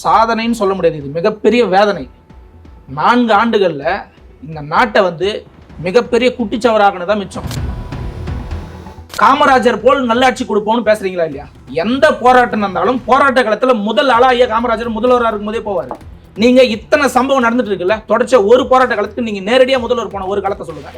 சாதனைன்னு சொல்ல முடியாது, இது மிகப்பெரிய வேதனை. 4 ஆண்டுகள்ல இந்த நாட்டை மிகப்பெரிய குட்டிச்சவராகனதான் மிச்சம். காமராஜர் போல் நல்லாட்சி கொடுப்போம்னு பேசுறீங்களா இல்லையா? எந்த போராட்டம் நடந்தாலும் போராட்ட காலத்துல முதல் ஆளா ஐயா காமராஜர் முதல்வராக இருக்கும் போதே போவாரு. நீங்க இத்தனை சம்பவம் நடந்துட்டு இருக்குல்ல, தொடர்ச்சியா ஒரு போராட்ட காலத்துக்கு நீங்க நேரடியா முதல்வர் போன ஒரு காலத்தை சொல்லுங்க.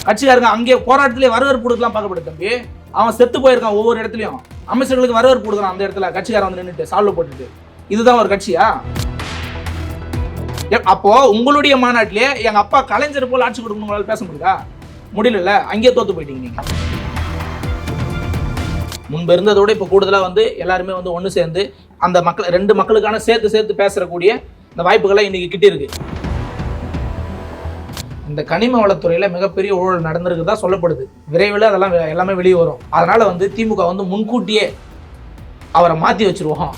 கட்சிக்காரங்க அங்கே போராட்டத்திலே வரவேற்பு கொடுக்கலாம் பார்க்கப்படுது தம்பி. அவன் செத்து போயிருக்கான், ஒவ்வொரு இடத்துலயும் அமைச்சர்களுக்கு வரவேற்பு கொடுக்குறான். அந்த இடத்துல கட்சிக்காரன் நின்றுட்டு சால்வ் போட்டுட்டு, இதுதான் ஒரு கட்சியா? அப்போ உங்களுடைய மாநாட்டிலே எங்க அப்பா கலைஞர் போல் ஆட்சி கொடுக்கணும் பேச முடியுதா? முடியல, அங்கேயே தோத்து போயிட்டீங்க நீங்க. முன்பு இருந்ததோட இப்ப கூடுதலா எல்லாருமே ஒண்ணு சேர்ந்து அந்த மக்கள் 2 மக்களுக்கான சேர்த்து பேசக்கூடிய இந்த வாய்ப்புகளை இன்னைக்கு கிட்ட இருக்கு. இந்த கனிம வளத்துறையில மிகப்பெரிய ஊழல் நடந்திருக்குதான் சொல்லப்படுது. விரைவில் அதெல்லாம் எல்லாமே வெளியே வரும். அதனால திமுக முன்கூட்டியே அவரை மாத்தி வச்சிருவோம்.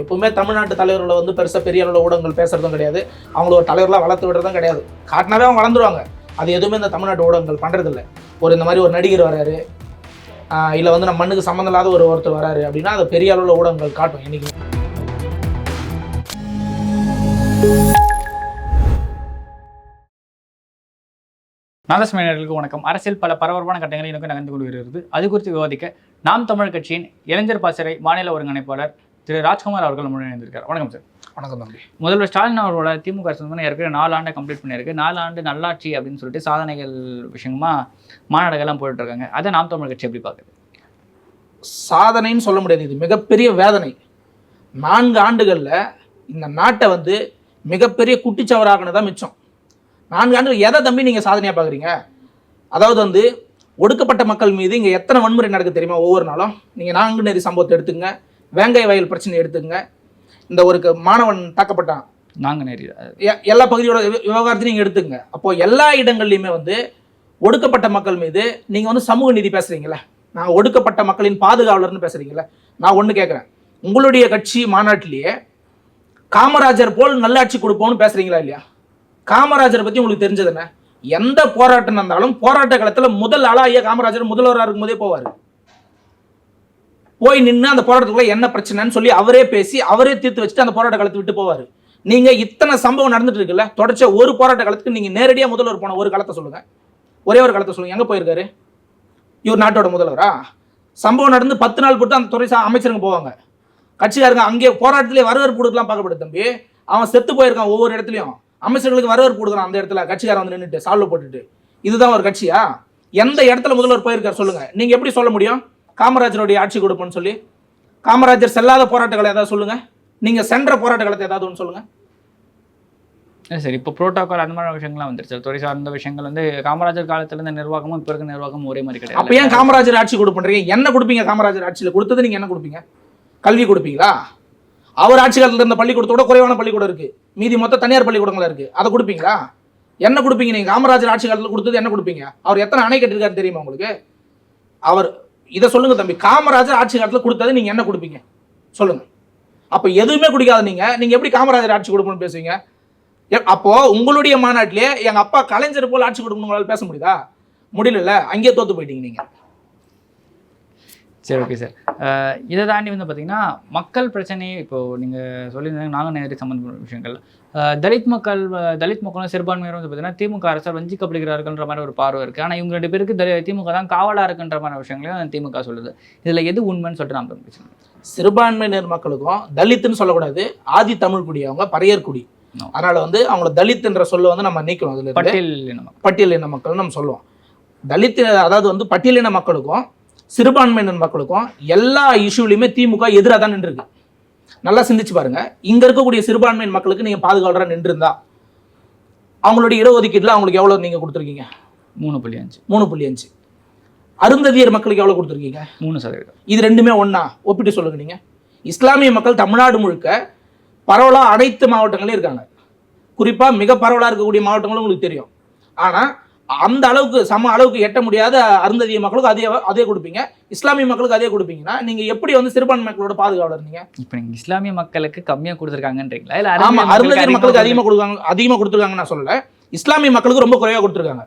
எப்பவுமே தமிழ்நாட்டு தலைவர்களை பெருசா பெரிய அளவுல ஊடகங்கள் பேசுறதும் கிடையாது, அவங்கள ஒரு தலைவர்களா வளர்த்து விடுறதும் கிடையாது. காட்டினாவே அவங்க வளர்ந்துருவாங்க. அது எதுவுமே இந்த தமிழ்நாட்டு ஊடகங்கள் பண்றது இல்லை. இந்த மாதிரி ஒரு நடிகர் வராரு, இல்ல நம்ம மண்ணுக்கு சம்மந்தம் இல்லாத ஒருத்தர் வராரு அப்படின்னா அதை பெரிய அளவுல ஊடகங்கள் காட்டும். இன்னைக்கு நாதஸ்மேனர்களுக்கு வணக்கம். அரசியல் பல பரபரப்பான கட்டங்களை எனக்கு நகர்ந்து கொண்டு வருகிறது. அது குறித்து விவாதிக்க நாம் தமிழ் கட்சியின் இளைஞர் பாசறை மாநில ஒருங்கிணைப்பாளர் திரு ராஜ்குமார் அவர்கள் நம்முடன் இணைந்திருக்கார். வணக்கம் சார். வணக்கம் தம்பி. முதல்வர் ஸ்டாலின் அவரோட திமுக அரசு ஏற்கனவே 4 ஆண்டை கம்ப்ளீட் பண்ணியிருக்கு. 4 ஆண்டு நல்லாட்சி அப்படின்னு சொல்லிட்டு சாதனைகள் விஷயமா மாநாடுகள்லாம் போயிட்டு இருக்காங்க. அதை நாம் தமிழ் கட்சி எப்படி பார்க்குது? சாதனைன்னு சொல்ல முடியாது, இது மிகப்பெரிய வேதனை. 4 ஆண்டுகள்ல இந்த நாட்டை மிகப்பெரிய குட்டிச்சவராகனதான் மிச்சம். 4 ஆண்டுகள் எதை தம்பி நீங்க சாதனையா பாக்குறீங்க? அதாவது ஒடுக்கப்பட்ட மக்கள் மீது இங்க எத்தனை வன்முறை நடக்குது தெரியுமா? ஒவ்வொரு நாளும் நீங்க நாங்குநேரி சம்பவத்தை எடுத்துங்க, வேங்கை வயல் பிரச்சனை எடுத்துங்க, இந்த ஒரு மாணவன் தாக்கப்பட்டான் நாங்குநேரி, எல்லா பகுதியோட விவகாரத்தையும் நீங்க எடுத்துங்க. அப்போ எல்லா இடங்கள்லையுமே ஒடுக்கப்பட்ட மக்கள் மீது நீங்க சமூக நீதி பேசுறீங்களா? நாங்க ஒடுக்கப்பட்ட மக்களின் பாதுகாவலர்னு பேசுறீங்களா? நான் ஒண்ணு கேட்கிறேன், உங்களுடைய கட்சி மாநாட்டிலேயே காமராஜர் போல் நல்லாட்சி கொடுப்போம்னு பேசுறீங்களா இல்லையா? காமராஜரை பத்தி உங்களுக்கு தெரிஞ்சது என்ன? எந்த போராட்டம் நடந்தாலும் போராட்ட காலத்துல முதல் ஆளா ஐயா காமராஜர் முதல்வராக இருக்கும் போதே போவாரு. போய் நின்று அந்த போராட்டத்துக்குள்ள என்ன பிரச்சனைன்னு சொல்லி அவரே பேசி அவரே தீர்த்து வச்சுட்டு அந்த போராட்ட காலத்தை விட்டு போவாரு. நீங்க இத்தனை சம்பவம் நடந்துட்டு இருக்குல்ல, தொடர்ச்சியா ஒரு போராட்ட காலத்துக்கு நீங்க நேரடியா முதல்வர் போன ஒரு காலத்தை சொல்லுங்க. ஒரே ஒரு காலத்தை சொல்லுங்க, எங்க போயிருக்காரு இவர்? நாட்டோட முதல்வரா? சம்பவம் நடந்து 10 நாள் போட்டு அந்த துறை அமைச்சருங்க போவாங்க. கட்சிக்காரங்க அங்கே போராட்டத்திலே வரவேற்பு கொடுக்கலாம் பார்க்கப்படுது தம்பி. அவன் செத்து போயிருக்கான், ஒவ்வொரு இடத்துலயும் அமைச்சர்களுக்கு வரவேற்பு கொடுக்குறான். அந்த இடத்துல கட்சிக்காரன் நின்றுட்டு சால்வ் போட்டுட்டு, இதுதான் ஒரு கட்சியா? எந்த இடத்துல முதல்வர் போயிருக்காரு சொல்லுங்க. நீங்க எப்படி சொல்ல முடியும் காமராஜருடைய ஆட்சி கொடுப்போம்னு சொல்லி? காமராஜர் செல்லாத போராட்டங்களை ஏதாவது சொல்லுங்க, நீங்க சென்ற போராட்ட காலத்தை ஏதாவது ஒன்று சொல்லுங்க. சரி, இப்போ புரோட்டோகால் அந்த மாதிரி விஷயங்கள்லாம் வந்துருச்சு. துறை சார்ந்த விஷயங்கள் காமராஜர் காலத்துல இருந்த நிர்வாகமும் இப்போ இருக்க நிர்வாகமும் ஒரே மாதிரி கிடையாது. அப்ப ஏன் காமராஜர் ஆட்சி கொடுப்பீங்க? என்ன கொடுப்பீங்க? காமராஜர் ஆட்சியில கொடுத்தது நீங்க என்ன கொடுப்பீங்க? கல்வி கொடுப்பீங்களா? அவர் ஆட்சி காலத்துல இருந்த பள்ளிக்கூடத்தோட குறைவான பள்ளிக்கூடம் இருக்கு, மீதி மொத்த தனியார் பள்ளிக்கூடங்களா இருக்கு, அதை கொடுப்பீங்களா? என்ன கொடுப்பீங்க நீங்க? காமராஜர் ஆட்சி காலத்துல கொடுத்தது என்ன கொடுப்பீங்க? அவர் எத்தனை அணை கட்டிருக்காரு தெரியுமா உங்களுக்கு? அவர் இதை சொல்லுங்க தம்பி, காமராஜர் ஆட்சி காலத்துல கொடுத்தது நீங்க என்ன கொடுப்பீங்க சொல்லுங்க. அப்ப எதுவுமே குடிக்காத நீங்க எப்படி காமராஜர் ஆட்சி கொடுக்கணும்னு பேசுவீங்க? அப்போ உங்களுடைய மாநாட்டிலே எங்க அப்பா கலைஞர் போல் ஆட்சி கொடுக்கணும் பேச முடியுதா? முடியல, அங்கேயே தோத்து போயிட்டீங்க நீங்க. சரி, ஓகே சார். இதை தாண்டி பார்த்தீங்கன்னா மக்கள் பிரச்சனை இப்போது நீங்கள் சொல்லியிருந்தாங்க, நாங்கள் நேரடி சம்மந்தப்பட்ட விஷயங்கள். தலித் மக்களும் சிறுபான்மையினரும் பார்த்தீங்கன்னா திமுக அரசால் வஞ்சிக்கப்படுகிறார்கள்ன்ற மாதிரி ஒரு பார்வை இருக்குது. ஆனால் இவங்க 2 பேருக்கு திமுக தான் காவலாக இருக்குன்ற மாதிரி விஷயங்களையும் திமுக சொல்லுது. இதில் எது உண்மைன்னு சொல்லிட்டு நாம் பிரச்சனை? சிறுபான்மையினர் மக்களுக்கும் தலித்துன்னு சொல்லக்கூடாது, ஆதி தமிழ் குடி, அவங்க பறையர் குடி. அதனால அவங்கள தலித் என்ற சொல்ல நம்ம நீக்கணும். அதுல பட்டியல் இன மக்கள் நம்ம சொல்லுவோம். தலித் அதாவது பட்டியலின மக்களுக்கும் சிறுபான்மையினர் மக்களுக்கும் எல்லா இஷ்யூலையுமே திமுக எதிராக தான் நின்று இருக்கு. நல்லா சிந்திச்சு பாருங்க. இங்க இருக்கக்கூடிய சிறுபான்மையின் மக்களுக்கு நீங்க பாதுகாவலராக நின்று இருந்தா அவங்களுடைய இடஒதுக்கீட்டுல அவங்களுக்கு எவ்வளவு நீங்க கொடுத்துருக்கீங்க? 3.5. அருந்ததியர் மக்களுக்கு எவ்வளவு கொடுத்துருக்கீங்க? 3%. இது ரெண்டுமே ஒண்ணா? ஒப்பிட்டு சொல்லுங்க. நீங்க இஸ்லாமிய மக்கள் தமிழ்நாடு முழுக்க பரவலா அனைத்து மாவட்டங்களையும் இருக்காங்க. குறிப்பா மிக பரவலா இருக்கக்கூடிய மாவட்டங்களும் உங்களுக்கு தெரியும். ஆனா அந்த அளவுக்கு சம அளவுக்கு எட்ட முடியாத அருந்ததிய மக்களுக்கு அதே கொடுப்பீங்க, இஸ்லாமிய மக்களுக்கு அதே கொடுப்பீங்கன்னா நீங்க எப்படி சிறுபான்மை மக்களோட பாதுகாவலர்? நீங்க இப்ப நீங்க இஸ்லாமிய மக்களுக்கு கம்மியா கொடுத்துருக்காங்கன்றீங்களா? இல்ல அருந்ததிய மக்களுக்கு அதிகமா கொடுத்துருக்காங்க நான் சொல்லல. இஸ்லாமிய மக்களுக்கு ரொம்ப குறைவா கொடுத்துருக்காங்க.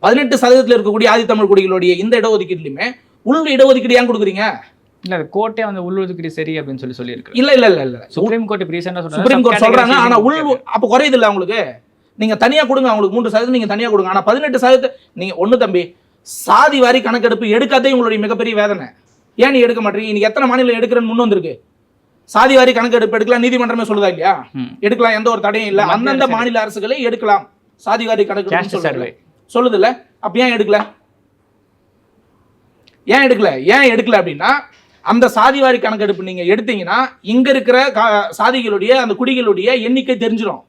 18% இருக்கக்கூடிய ஆதி தமிழ் குடிகளுடைய இந்த இடஒதுக்கீட்டுலையுமே உள் இடஒதுக்கீடு ஏன் கொடுக்குறீங்க? இல்ல கோர்ட்டே வந்து உள்ளொதுக்கீடு சரி அப்படின்னு சொல்லியிருக்கு. இல்ல சுப்ரீம் கோர்ட் இப்ப ரீசெண்டா சொல்றாங்க. சுப்ரீம் கோர்ட் சொல்றாங்க. ஆனா அப்ப குறையுது இல்ல உங்களுக்கு. நீங்க தனியா கொடுங்க, அவங்களுக்கு 3% நீங்க தனியா கொடுங்க. ஆனா 18% நீங்க ஒண்ணு தம்பி, சாதி வாரி கணக்கெடுப்பு எடுக்காதே உங்களுடைய மிகப்பெரிய வேதனை. ஏன் நீ எடுக்க மாட்டீங்க? இன்னைக்கு எத்தனை மாநிலம் எடுக்கிறேன்னு முன் வந்திருக்கு. சாதி வாரி கணக்கெடுப்பு எடுக்கலாம், நீதிமன்றமே சொல்லுதா இல்லையா? எடுக்கலாம், எந்த ஒரு தடையும் இல்ல. அந்தந்த மாநில அரசுகளே எடுக்கலாம் சாதி வாரி கணக்கெடுப்பு சொல்லுது இல்ல. அப்ப ஏன் எடுக்கல? ஏன் எடுக்கல அப்படின்னா, அந்த சாதிவாரி கணக்கெடுப்பு நீங்க எடுத்தீங்கன்னா இங்க இருக்கிற சாதிகளுடைய அந்த குடிகளுடைய எண்ணிக்கை தெரிஞ்சிடும்.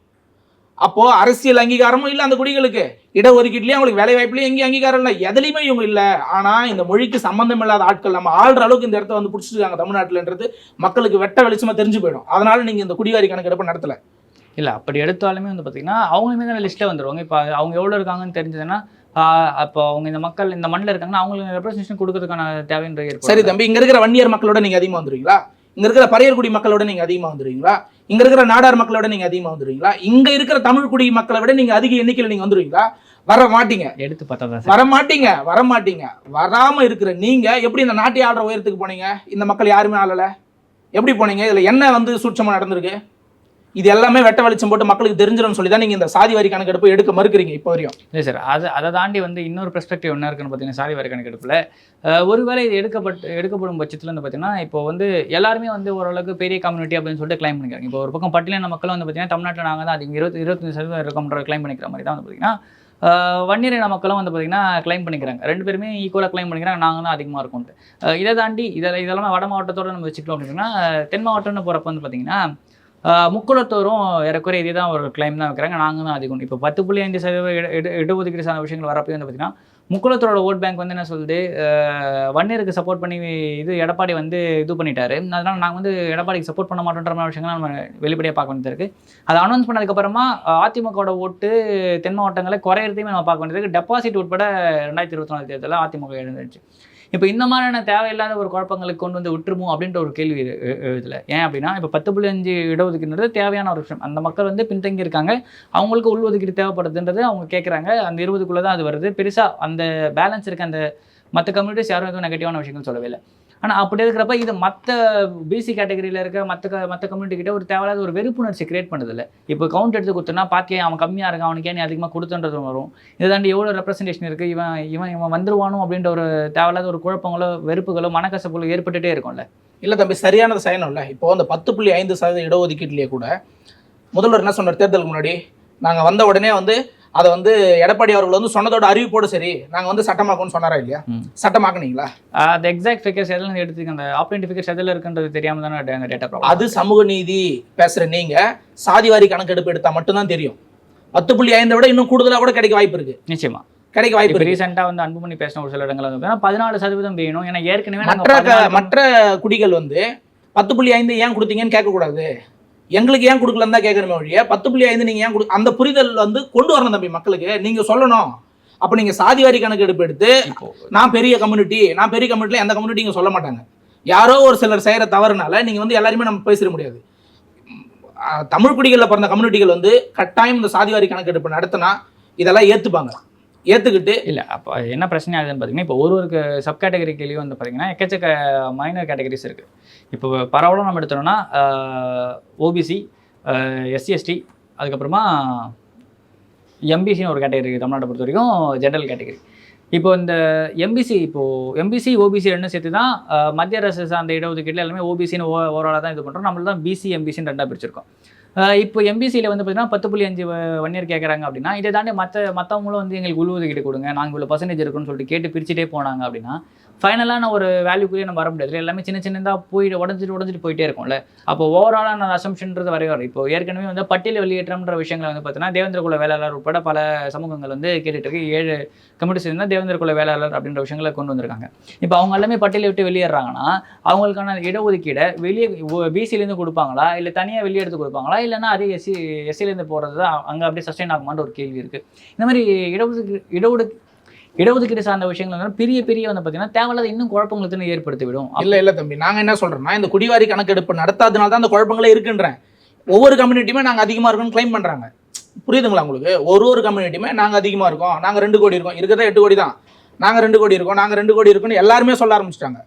அப்போ அரசியல் அங்கீகாரமும் இல்ல அந்த குடிகளுக்கு, இடஒதுக்கீட்டுலயும் அவங்களுக்கு வேலை வாய்ப்புலயும் எங்கேயும் அங்கீகாரம் இல்லை, எதுலையுமே இவங்க இல்ல. ஆனா இந்த மொழிக்கு சம்பந்தம் இல்லாத ஆட்கள் நம்ம ஆள்ற அளவுக்கு இந்த இடத்த வந்து பிடிச்சிருக்காங்க தமிழ்நாட்டுலன்றது மக்களுக்கு வெட்ட வெளிச்சமா தெரிஞ்சு போயிடும். அதனால நீங்க இந்த குடிவாரி கணக்கெடுப்பு நடத்தல. இல்ல அப்படி எடுத்தாலுமே வந்து பாத்தீங்கன்னா அவங்களுமே தான் லிஸ்ட்ல வந்துருவாங்க. இப்ப அவங்க எவ்வளவு இருக்காங்கன்னு தெரிஞ்சதுன்னா அப்போ அவங்க இந்த மக்கள் இந்த மண்ணில் இருக்காங்கன்னா அவங்களுக்கு ரெப்ரசன்டேஷன் கொடுக்கறதுக்கான தேவைன்ற ஏற்படும். சரி தம்பி, இங்க இருக்கிற வன்னியர் மக்களோட நீங்க அதிகமா வந்துருவீங்களா? இங்க இருக்கிற பரையர்குடி மக்களோட நீங்க அதிகமா வந்துருவீங்களா? இங்க இருக்கிற நாடார் மக்களோட நீங்க அதிகமா வந்துருவீங்களா? இங்க இருக்கிற தமிழ் குடி மக்களை விட நீங்க அதிக எண்ணிக்கையில் நீங்க வந்துருவீங்களா? வர மாட்டீங்க. எடுத்து பார்த்தா வர மாட்டீங்க. வராம இருக்கிற நீங்க எப்படி இந்த நாட்டை ஆடுற உயரத்துக்கு போனீங்க? இந்த மக்கள் யாருமே ஆளல. எப்படி போனீங்க? இதுல என்ன வந்து சூட்சமா நடந்திருக்கு? இது எல்லாமே வெட்ட வெளிச்சம் போட்டு மக்களுக்கு தெரிஞ்சிடும் சொல்லி தான் நீங்க இந்த சாதி வாரி கணக்கெடுப்பு எடுக்க மறுக்கிறீங்க இப்போ வரையும். இல்லை சார், அதை தாண்டி வந்து இன்னொரு பெர்ஸ்பெக்டிவ் என்ன இருக்குன்னு பார்த்தீங்கன்னா, சாதி வாரி கணக்கெடுப்பில் ஒருவேளை இது எடுக்கப்படும் பட்சத்தில் வந்து பார்த்தீங்கன்னா, இப்போ வந்து எல்லாருமே வந்து ஓரளவுக்கு பெரிய கம்யூனிட்டி அப்படின்னு சொல்லிட்டு கிளைம் பண்ணிக்கிறாங்க. இப்போ ஒரு பக்கம் பட்டியலின மக்கள் வந்து பார்த்தீங்கன்னா தமிழ்நாட்டில் நாங்கள் தான் அதிகம் 25% இருக்கோம்ன்ற கிளைம் பண்ணிக்கிற மாதிரி தான் வந்து பார்த்தீங்கன்னா வன்னியரின மக்களும் வந்து பார்த்தீங்கன்னா கிளைம் பண்ணிக்கிறாங்க. 2 பேருமே ஈக்குவலாக கிளைம் பண்ணிக்கிறாங்க, நாங்கள் தான் அதிகமாக இருக்கும்ட்டு. இதை தாண்டி இதெல்லாம் வட மாவட்டத்தோடு நம்ம வச்சுக்கிட்டோம் அப்படின்னா, தென் மாவட்டம்னு போகிறப்ப வந்து பார்த்தீங்கன்னா முக்குளத்தோரும் ஏறக்குறைய இதே தான் ஒரு கிளைம் தான் வைக்கிறாங்க, நாங்கள் தான் அதிகம். இப்போ 10.5% இடஒதுக்கீடு சார்ந்த விஷயங்கள் வரப்போ வந்து பார்த்தீங்கன்னா முக்குளத்தோட ஓட் பேங்க் வந்து என்ன சொல்லுது, வன்னியருக்கு சப்போர்ட் பண்ணி எடப்பாடி வந்து இது பண்ணிட்டாரு, அதனால் நாங்கள் வந்து எடப்பாடிக்கு சப்போர்ட் பண்ண மாட்டோன்ற மாதிரி விஷயங்கள் நம்ம வெளிப்படையாக பார்க்க வேண்டியது இருக்குது. அதை அனௌன்ஸ் பண்ணதுக்கப்புறமா அதிமுகவோட ஓட்டு தென் மாவட்டங்களில் குறையிறதையுமே நம்ம பார்க்க வேண்டியது இருக்குது. டெபாசிட் உட்பட 2024 தேர்தலில் அதிமுக எழுந்துச்சு. இப்போ இந்த மாதிரியான தேவையில்லாத ஒரு குழப்பங்களுக்கு கொண்டு வந்து விட்டுருமோ அப்படின்ற ஒரு கேள்வி இதில். ஏன் அப்படின்னா இப்போ 10.5 இடஒதுக்கீடுன்றது தேவையான ஒரு விஷயம். அந்த மக்கள் வந்து பின்தங்கி இருக்காங்க, அவங்களுக்கு உள்ஒதுக்கீடு தேவைப்படுதுன்றது அவங்க கேட்குறாங்க. அந்த 20க்குள்ளே தான் அது வருது. பெருசாக அந்த பேலன்ஸ் இருக்க அந்த மற்ற கம்யூனிட்டிஸ் யாரும் எதுவும் நெகட்டிவான விஷயங்கள் சொல்லவே இல்லை. ஆனால் அப்படி இருக்கிறப்ப இது மற்ற பிசி கேட்டகரியில் இருக்க மற்ற கம்யூனிட்டி கிட்ட ஒரு தேவையில்லாத ஒரு வெறுப்புணர்ச்சி கிரியேட் பண்ணுதில்லை. இப்போ கவுண்ட் எடுத்து கொடுத்தோன்னா பார்த்தியே அவன் கம்மியாக இருக்கான், அவனுக்கு ஏன் நீ அதிகமாக கொடுத்துன்றது வரும். இதை தாண்டி எவ்வளோ ரெப்ரசன்டேஷன் இருக்குது, இவன் வந்துருவானோ அப்படின்ற ஒரு தேவையில்லாத ஒரு குழப்பங்களோ வெறுப்புகளோ மனக்கசப்புகளோ ஏற்பட்டுகிட்டே இருக்கும்ல. இல்லை தம்பி, சரியானது செய்யணும்ல. இப்போ அந்த 10.5% இடஒதுக்கீட்டிலேயே கூட முதல்வர் என்ன சொன்னார் தேர்தலுக்கு முன்னாடி, நாங்கள் வந்த உடனே வந்து அதை வந்து எடப்பாடி அவர்கள் வந்து சொன்னதோட அறிவிப்போடு சரி நாங்கள் வந்து சட்டமாக்கணும்னு சொன்னாரா இல்லையா? சட்டமாக்குனீங்களா? அது எக்ஸாக்ட் ஃபிகர்ஸ் எதில் எடுத்துக்க, அந்த ஆப்ரண்ட் ஃபிகர்ஸ் எதில் இருக்குன்றது தெரியாமல் தானே அந்த டேட்டா ப்ராப்ளம். அது சமூக நீதி பேசுகிற நீங்கள் சாதிவாரி கணக்கெடுப்பு எடுத்தால் மட்டும்தான் தெரியும். 10.5 விட இன்னும் கூடுதலாக கூட கிடைக்க வாய்ப்பு இருக்குது. நிச்சயமா கிடைக்க வாய்ப்பு இருக்கு. ரீசெண்டாக வந்து அன்புமணி பேசின ஒரு சில இடங்கள் வந்து 14% வேணும். ஏன்னா ஏற்கனவே மற்ற குடிகள் வந்து 10.5 ஏன் கொடுத்தீங்கன்னு கேட்கக்கூடாது, எங்களுக்கு ஏன் கொடுக்கலன்னு தான் கேட்கணுமே ஒழிய 10.5 நீங்க ஏன் அந்த புரிதல் வந்து கொண்டு வரணும் தம்பி மக்களுக்கு. நீங்க சொல்லணும். அப்ப நீங்க சாதிவாரி கணக்கெடுப்பு எடுத்து நான் பெரிய கம்யூனிட்டில எந்த கம்யூனிட்டி இங்க சொல்ல மாட்டாங்க. யாரோ ஒரு சிலர் செய்யற தவறுனால நீங்க வந்து எல்லாருமே நம்ம பேசிட முடியாது. தமிழ் குடிகளில் பிறந்த கம்யூனிட்டிகள் வந்து கட்டாயம் இந்த சாதிவாரி கணக்கெடுப்பு நடத்தினா இதெல்லாம் ஏற்றுக்கிட்டு இல்லை. அப்போ என்ன பிரச்சனை ஆகுதுன்னு பார்த்தீங்கன்னா, இப்போ ஒரு சப் கேட்டகரி கேள்வி வந்து பார்த்தீங்கன்னா எக்கச்சக்க மைனர் கேட்டகரிஸ் இருக்குது. இப்போ பரவலாக நம்ம எடுத்தோம்னா ஓபிசி, எஸ்சி/எஸ்டி, அதுக்கப்புறமா எம்பிசின்னு ஒரு கேட்டகரி இருக்குது தமிழ்நாட்டை பொறுத்த வரைக்கும், ஜென்ரல் கேட்டகரி. இப்போ இந்த எம்பிசி ஓபிசி ரெண்டும் சேர்த்து தான் மத்திய அரசு சார்ந்த இடஒதுக்கீட்டில் எல்லாமே ஓபிசின்னு ஓவராலாக தான் இது பண்ணுறோம். நம்மள தான் பிசி எம்பிசின்னு 2ஆக பிரிச்சிருக்கோம். இப்போ எம்பிசியில் வந்து பார்த்தீங்கன்னா 10.5 வன்னியர் கேட்குறாங்க அப்படின்னா, இதை தாண்டி மற்றவங்களும் வந்து எங்களுக்கு உள்ஒதுக்கீடு கொடுங்க, நாங்கள் இவ்வளோ பர்சன்டேஜ் இருக்குன்னு சொல்லிட்டு கேட்டு பிரிச்சுட்டே போனாங்க அப்படின்னா ஃபைனலான ஒரு வேல்யூக்குள்ளேயே நம்ம வர முடியாது. எல்லாமே சின்னதாக உடஞ்சிட்டு போயிட்டே இருக்கும்ல. அப்போ ஓவராலான அசம்ஷன்றது வரும். இப்போ ஏற்கனவே வந்து பட்டியல் வெளியேற்றம்ன்ற விஷயங்களை வந்து பார்த்தீங்கன்னா தேவேந்திர குல வேளாளர் உட்பட பல சமூகங்கள் வந்து கேட்டுட்டு இருக்கு. 7 கம்யூனிட்டிஸ் இருந்தால் தேவேந்திர குல வேளாளர் அப்படின்ற விஷயங்களை கொண்டு வந்திருக்காங்க. இப்போ அவங்க எல்லாமே பட்டியலை விட்டு வெளியேறாங்கன்னா அவங்களுக்கான இடஒதுக்கீடை வெளியே பிசிலேருந்து கொடுப்பாங்களா, இல்லை தனியாக வெளியே எடுத்து கொடுப்பாங்களா, இல்லைன்னா அதே எஸ்சிலேருந்து போகிறது தான் அங்கே அப்படியே சஸ்டெயின் ஆகுமான்ற ஒரு கேள்வி இருக்குது. இந்த மாதிரி இடஒதுக்கீடு சார்ந்த விஷயங்கள் வந்து பெரிய வந்து பார்த்தீங்கன்னா தேவையில்லாத இன்னும் குழப்பங்களுக்கு ஏற்படுத்தி விடும். இல்லை தம்பி, நாங்கள் என்ன சொல்கிறோம்னா இந்த குடிவாரி கணக்கெடுப்பு நடத்தாதனால தான் அந்த குழப்பங்களே இருக்குன்றேன். ஒவ்வொரு கம்யூனிட்டியுமே நாங்கள் அதிகமாக இருக்கோம்னு கிளைம் பண்ணுறாங்க. புரியுதுங்களா உங்களுக்கு? ஒரு கம்யூனிட்டியுமே நாங்கள் அதிகமாக இருக்கோம், நாங்கள் 2 கோடி இருக்கோம், இருக்கிறதே 8 கோடி தான், நாங்கள் 2 கோடி இருக்கோம், நாங்கள் 2 கோடி இருக்கோம்னு எல்லாருமே சொல்ல ஆரம்பிச்சிட்டாங்க.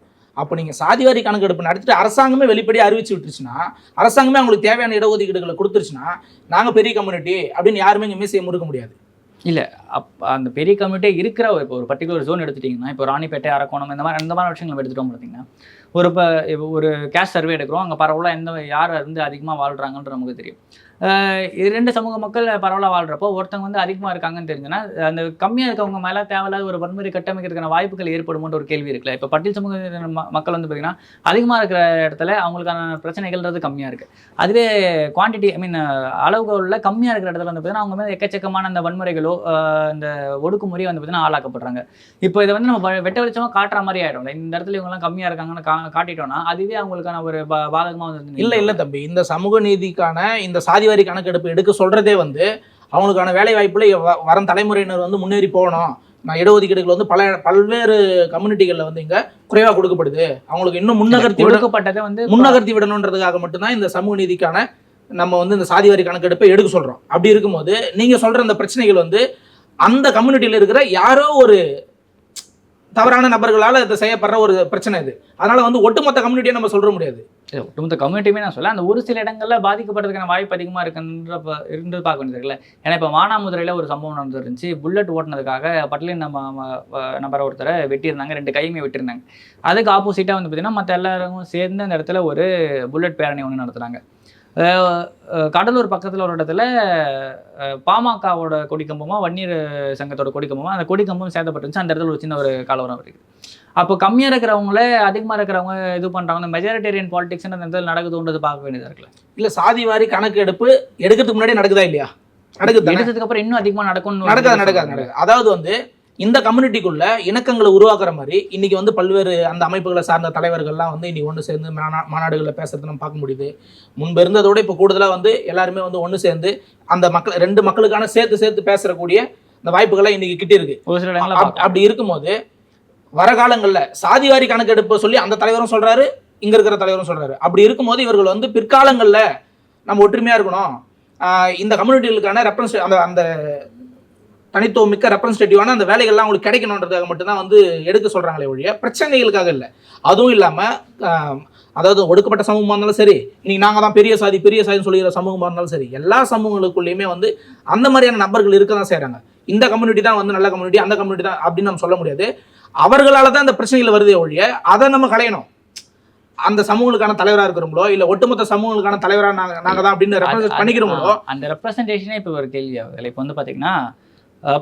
அப்போ நீங்கள் சாதிவாரி கணக்கெடுப்பு நடத்திட்டு அரசாங்கமே வெளிப்படையாக அறிவிச்சு விட்டுருச்சுன்னா, அரசாங்கமே அவங்களுக்கு தேவையான இடஒதுக்கீடுகளை கொடுத்துருச்சுன்னா, நாங்கள் பெரிய கம்யூனிட்டி அப்படின்னு யாருமே இங்கே மீசையை முறுக்க முடியாது. இல்ல. அந்த பெரிய கம்யூனிட்டியே இருக்கிற இப்போ ஒரு பர்ட்டிகுலர் ஜோன் எடுத்துட்டீங்கன்னா, இப்போ ராணிப்பேட்டை, அரக்கோணம் இந்த மாதிரி விஷயங்கள் நம்ம எடுத்துட்டோம் பார்த்தீங்கன்னா, இப்போ ஒரு கேஸ்ட் சர்வே எடுக்கிறோம். அங்கே பரவலாக யார் வந்து அதிகமாக வாழ்றாங்கன்ற நமக்கு தெரியும். 2 சமூக மக்கள் பரவலாக வாழ்றப்போ ஒருத்தவங்க வந்து அதிகமாக இருக்காங்கன்னு தெரிஞ்சுன்னா, அந்த கம்மியாக இருக்கவங்க மேலே தேவையில்லாத ஒரு வன்முறை கட்டமைக்கிறதுக்கான வாய்ப்புகள் ஏற்படுமோன்ற ஒரு கேள்வி இருக்குல்ல. இப்போ பட்டியல் சமூக மக்கள் வந்து பார்த்தீங்கன்னா, அதிகமாக இருக்கிற இடத்துல அவங்களுக்கான பிரச்சனைகள்ன்றது கம்மியாக இருக்குது. அதுவே குவான்டிட்டி அளவுகளில் கம்மியாக இருக்கிற இடத்துல வந்து பார்த்தீங்கன்னா, அவங்க மேலே எக்கச்சக்கமான அந்த வன்முறைகளோ இந்த ஒடுக்குமுறையோ வந்து பார்த்தீங்கன்னா ஆளாக்கப்படுறாங்க. இப்போ இதை வந்து நம்ம வெட்ட வெளிச்சமாக காட்டுற மாதிரி ஆகிடும். இந்த இடத்துல இவங்கெல்லாம் கம்மியாக இருக்காங்கன்னு காட்டிட்டோம்னா, அதுவே அவங்களுக்கான ஒரு பாதகமாக வந்து இல்லை தம்பி, இந்த சமூக நீதிக்கான இந்த சாதிவாரி கணக்கெடுப்பு எடுக்க சொல்றதே வந்து அவங்களுக்கான வேலை வாய்ப்புல வரும் தலைமுறையினர் வந்து முன்னேறி போகணும். நான் இடஒதுக்கீடுகள் வந்து பல்வேறு கம்யூனிட்டிகளில் வந்து இங்கே குறைவாக கொடுக்கப்படுது, அவங்களுக்கு இன்னும் முன்னகர்த்தி விடணுன்றதுக்காக மட்டும்தான் இந்த சமூக நீதிக்கான நம்ம வந்து இந்த சாதிவாரி கணக்கெடுப்பை எடுக்க சொல்கிறோம். அப்படி இருக்கும்போது நீங்கள் சொல்கிற அந்த பிரச்சனைகள் வந்து அந்த கம்யூனிட்டியில் இருக்கிற யாரோ ஒரு தவறான நபர்களால் இதை செய்யப்படுற ஒரு பிரச்சனை இது. அதனால வந்து ஒட்டுமொத்த கம்யூனிட்டியை நம்ம சொல்ல முடியாது. ஒட்டுமொத்த கம்யூனிட்டியுமே நான் சொல்ல, அந்த ஒரு சில இடங்களில் பாதிக்கப்படுறதுக்கான வாய்ப்பு அதிகமாக இருந்து பார்க்க வேண்டியது இருக்குல்ல. ஏன்னா இப்போ மானாமதுரையில் ஒரு சம்பவம் நடந்துருந்துச்சு. புல்லட் ஓட்டினதுக்காக பட்டியலின் நபரை ஒருத்தரை வெட்டியிருந்தாங்க, 2 கையுமே வெட்டியிருந்தாங்க. அதுக்கு ஆப்போசிட்டாக வந்து பார்த்தீங்கன்னா மற்ற எல்லாரும் சேர்ந்து அந்த இடத்துல ஒரு புல்லட் பேரணி ஒன்று நடத்துகிறாங்க. கடலூர் பக்கத்தில் ஒரு இடத்துல பாமகவோட கொடிக்கம்பமாக வன்னியர் சங்கத்தோட கொடிக்கம்பமாக அந்த கொடிக்கம்பம் சேதப்பட்டுருந்துச்சு. அந்த இடத்துல ஒரு சின்ன ஒரு கலவரம் இருக்குது. அப்போ கம்மியாக இருக்கிறவங்களே அதிகமாக இருக்கிறவங்க இது பண்ணுறாங்க. மெஜாரிட்டேரியன் பாலிடிக்ஸ் அந்த இடத்துல நடக்குதுன்றது பார்க்க வேண்டியதாக இருக்குல்ல. இல்லை, சாதிவாரி கணக்கு எடுப்பு எடுக்கிறதுக்கு முன்னாடி நடக்குதா இல்லையா? நடக்குது. எடுத்ததுக்கு அப்புறம் இன்னும் அதிகமாக நடக்காது. அதாவது வந்து இந்த கம்யூனிட்டிக்குள்ள இணக்கங்களை உருவாக்குற மாதிரி இன்னைக்கு வந்து பல்வேறு அந்த அமைப்புகளை சார்ந்த தலைவர்கள்லாம் வந்து இன்னைக்கு ஒன்று சேர்ந்து மாநாடுகளில் பேசுறது நம்ம பார்க்க முடியுது. முன்பு இருந்ததோட இப்போ கூடுதலாக வந்து எல்லாருமே வந்து ஒன்று சேர்ந்து அந்த மக்கள் 2 மக்களுக்கான சேர்த்து பேசக்கூடிய அந்த வாய்ப்புகளை இன்னைக்கு கிட்ட இருக்கு. அப்படி இருக்கும்போது வர காலங்களில் சாதிவாரி கணக்கெடுப்பு சொல்லி அந்த தலைவரும் சொல்றாரு, இங்க இருக்கிற தலைவரும் சொல்றாரு. அப்படி இருக்கும்போது இவர்கள் வந்து பிற்காலங்களில் நம்ம ஒற்றுமையா இருக்கணும், இந்த கம்யூனிட்டிகளுக்கான ரெப்ரசன்ட் அந்த தனித்துவம் மிக்க ரெப்ரசன்டேட்டிவான அந்த வேலைகள்லாம் அவங்களுக்கு கிடைக்கணுன்றதுக்காக மட்டும்தான் வந்து எடுக்க சொல்கிறாங்களே ஒழிய பிரச்சனைகளுக்காக இல்லை. அதுவும் இல்லாமல் அதாவது ஒடுக்கப்பட்ட சமூகமாக இருந்தாலும் சரி, இன்னைக்கு நாங்கள் தான் பெரிய சாதின்னு சொல்லிக்கிற சமூகமாக இருந்தாலும் சரி, எல்லா சமூகங்களுக்குள்ளேயுமே வந்து அந்த மாதிரியான நபர்கள் இருக்க தான் செய்கிறாங்க. இந்த கம்யூனிட்டி தான் வந்து நல்ல கம்யூனிட்டி, அந்த கம்யூனிட்டி தான் அப்படின்னு நம்ம சொல்ல முடியாது. அவர்களால் தான் இந்த பிரச்சனைகள் வருதே ஒழிய அதை நம்ம களையணும். அந்த சமூகங்களுக்கான தலைவராக இருக்கிறவங்களோ இல்லை ஒட்டுமொத்த சமூகங்களுக்கான தலைவராக நாங்கள் தான் அப்படின்னு ரெப்ரசன்ட் பண்ணிக்கிறோங்களோ, அந்த ரெப்ரசன்டேஷனே இப்போ ஒரு கேள்வி ஆகுது. இப்போ வந்து பார்த்தீங்கன்னா